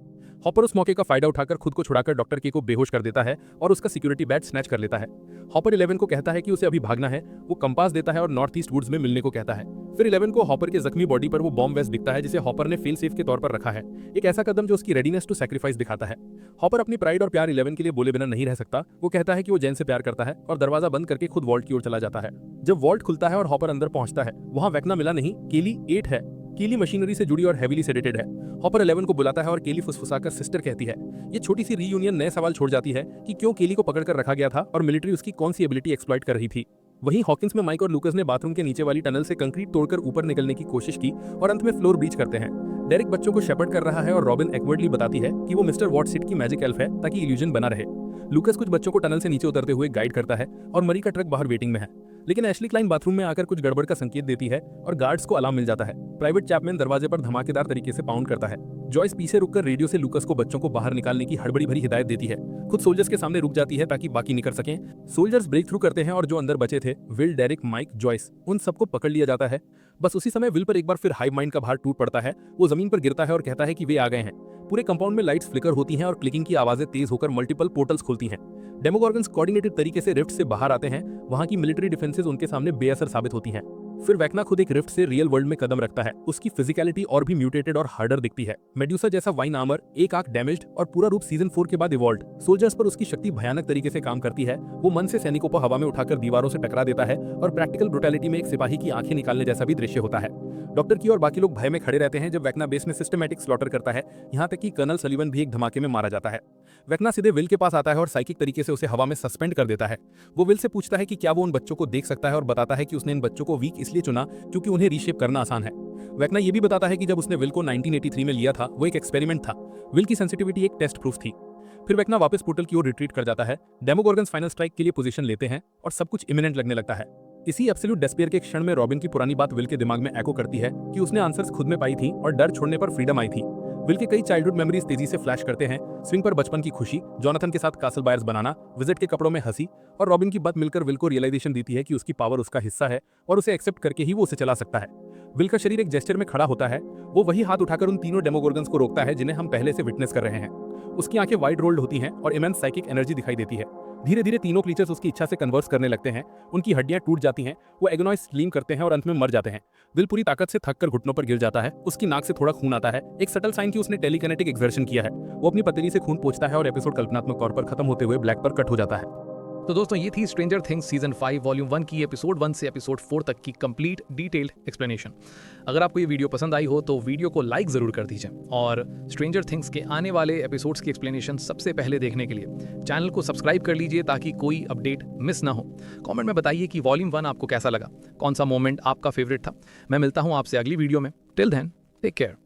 हॉपर उस मौके का फायदा उठाकर खुद को छुड़ाकर डॉक्टर के को बेहोश कर देता है और उसका सिक्योरिटी बैट स्नैच कर लेता है। हॉपर 11 को कहता है कि उसे अभी भागना है। वो कंपास देता है और नॉर्थ ईस्ट वुड्स में मिलने को कहता है। फिर 11 को हॉपर के जख्मी बॉडी पर वो बॉम्ब वेस्ट दिखता है जिसे हॉपर ने फेल सेफ के तौर पर रखा है, एक ऐसा कदम जो उसकी रेडीनेस टू सैक्रिफाइस दिखाता है। हॉपर अपनी प्राइड और प्यार 11 के लिए बोले बिना नहीं रह सकता। वो कहता है कि वो जैन से प्यार करता है और दरवाजा बंद करके खुद वॉल्ट की ओर चला जाता है। जब वॉल्ट खुलता है और हॉपर अंदर पहुंचता है, वहां वेक्ना मिला नहीं, केली 8 है। केली मशीनरी से जुड़ी और हेवीली सेडेटेड है। हॉपर 11 को बुलाता है और केली फुसफुसाकर सिस्टर कहती है। ये छोटी सी रीयूनियन नए सवाल छोड़ जाती है कि क्यों केली को पकड़कर रखा गया था और मिलिट्री उसकी कौन सी एबिलिटी एक्सप्लॉइट कर रही थी। वहीं हॉकिंस में माइक और लूकस ने बाथरूम के नीचे वाली टनल से कंक्रीट तोड़कर ऊपर निकलने की कोशिश की और अंत में फ्लोर ब्रीच करते हैं। डेरिक बच्चों को शेपर्ड कर रहा है और रॉबिन एक्वर्डली बताती है कि वो मिस्टर वॉटसीट की मैजिक एल्फ है ताकि इल्यूजन बना रहे। लूकस कुछ बच्चों को टनल से नीचे उतरते हुए गाइड करता है और मरी का ट्रक बाहर वेटिंग में है, लेकिन एशली क्लाइन बाथरूम में आकर कुछ गड़बड़ का संकेत देती है और गार्ड्स को अलार्म मिल जाता है। प्राइवेट चैपमैन दरवाजे पर धमाकेदार तरीके से पाउंड करता है। जॉयस पीछे रुककर रेडियो से लूकस को बच्चों को बाहर निकालने की हड़बड़ी भरी हिदायत देती है। खुद सोल्जर्स के सामने रुक जाती है ताकि बाकी निकल सकें। सोल्जर्स ब्रेक थ्रू करते हैं और जो अंदर बचे थे, विल, डेरिक, माइक, जॉयस, उन सबको पकड़ लिया जाता है। बस उसी समय विल पर एक बार फिर हाइव माइंड का भार टूट पड़ता है। वो जमीन पर गिरता है और कहता है कि वे आ गए हैं। पूरे कंपाउंड में लाइट्स फ्लिकर होती हैं और क्लिकिंग की आवाजें तेज होकर मल्टीपल पोर्टल्स खुलती हैं। डेमोगॉर्गन्स कोऑर्डिनेटेड तरीके से रिफ्ट से बाहर आते हैं। वहां की मिलिट्री डिफेंसेस उनके सामने बेअसर साबित होती हैं। फिर वेक्ना खुद एक रिफ्ट से रियल वर्ल्ड में कदम रखता है। उसकी फिजिकलिटी और भी म्यूटेटेड और हार्डर दिखती है। मेड्यूसा जैसा वाइन आर्मर, एक आंख डैमेज्ड और पूरा रूप सीजन 4 के बाद इवॉल्व्ड। सोल्जर्स पर उसकी शक्ति भयानक तरीके से काम करती है। वो मन से सैनिकों को हवा में उठाकर दीवारों से टकरा देता है और प्रैक्टिकल ब्रुटैलिटी में एक सिपाही की आंखें निकालने जैसा भी दृश्य होता है। डॉक्टर की और बाकी लोग भय में खड़े रहते हैं जब वेक्ना बेस में सिस्टमैटिक स्लॉटर करता है। यहाँ तक कि कर्नल सलीवन भी एक धमाके में मारा जाता है। वेक्ना सीधे विल के पास आता है और साइकिक तरीके से उसे हवा में सस्पेंड कर देता है। वो विल से पूछता है कि क्या वो उन बच्चों को देख सकता है और बताता है कि उसने इन बच्चों को वीक इसलिए चुना क्योंकि उन्हें रीशेप करना आसान है। वेक्ना ये भी बताता है कि जब उसने विल को 1983 में लिया था वो एक एक्सपेरिमेंट था। विल की सेंसिटिविटी एक टेस्ट प्रूफ थी। फिर वेक्ना वापस पोर्टल की ओर रिट्रीट कर जाता है। डेमोगॉर्गन्स फाइनल स्ट्राइक के लिए पोजीशन लेते हैं और सब कुछ इमिनेंट लगने लगता है। इसी एब्सोल्यूट डेस्पेयर के क्षण में रॉबिन की पुरानी बात विल के दिमाग में एको करती है कि उसने आंसर्स खुद में पाई थी और डर छोड़ने पर फ्रीडम आई थी। विल के कई चाइल्डहुड मेमोरीज तेजी से फ्लैश करते हैं। स्विंग पर बचपन की खुशी, जॉनथन के साथ कासल बायर्स बनाना, विजिट के कपड़ों में हंसी और रॉबिन की बात मिलकर विल को रियलाइजेशन देती है कि उसकी पावर उसका हिस्सा है और उसे एक्सेप्ट करके ही वो उसे चला सकता है। विल का शरीर एक जेस्चर में खड़ा होता है। वो वही हाथ उठाकर उन तीनों डेमोगॉर्गन्स को रोकता है जिन्हें हम पहले से विटनेस कर रहे हैं। उसकी आंखें वाइड रोल्ड होती हैं और इमेंस साइकिक एनर्जी दिखाई देती है। धीरे धीरे तीनों क्रीचर्स उसकी इच्छा से कन्वर्स करने लगते हैं। उनकी हड्डियां टूट जाती हैं, वो एगोनाइज स्लीम करते हैं और अंत में मर जाते हैं। विल पूरी ताकत से थककर घुटनों पर गिर जाता है। उसकी नाक से थोड़ा खून आता है, एक सटल साइन कि उसने टेलीकिनेटिक एक्सर्शन किया है। वो अपनी पतली से खून पोंछता है और एपिसोड कल्पनात्मक तौर पर खत्म होते हुए ब्लैक पर कट हो जाता है। तो दोस्तों ये थी स्ट्रेंजर थिंग्स सीजन 5 वॉल्यूम 1 की एपिसोड 1 से एपिसोड 4 तक की कंप्लीट डिटेल्ड एक्सप्लेनेशन। अगर आपको ये वीडियो पसंद आई हो तो वीडियो को लाइक ज़रूर कर दीजिए और स्ट्रेंजर थिंग्स के आने वाले एपिसोड्स की एक्सप्लेनेशन सबसे पहले देखने के लिए चैनल को सब्सक्राइब कर लीजिए ताकि कोई अपडेट मिस ना हो। कमेंट में बताइए कि वॉल्यूम 1 आपको कैसा लगा, कौन सा मोमेंट आपका फेवरेट था। मैं मिलता हूँ आपसे अगली वीडियो में। Till then take care.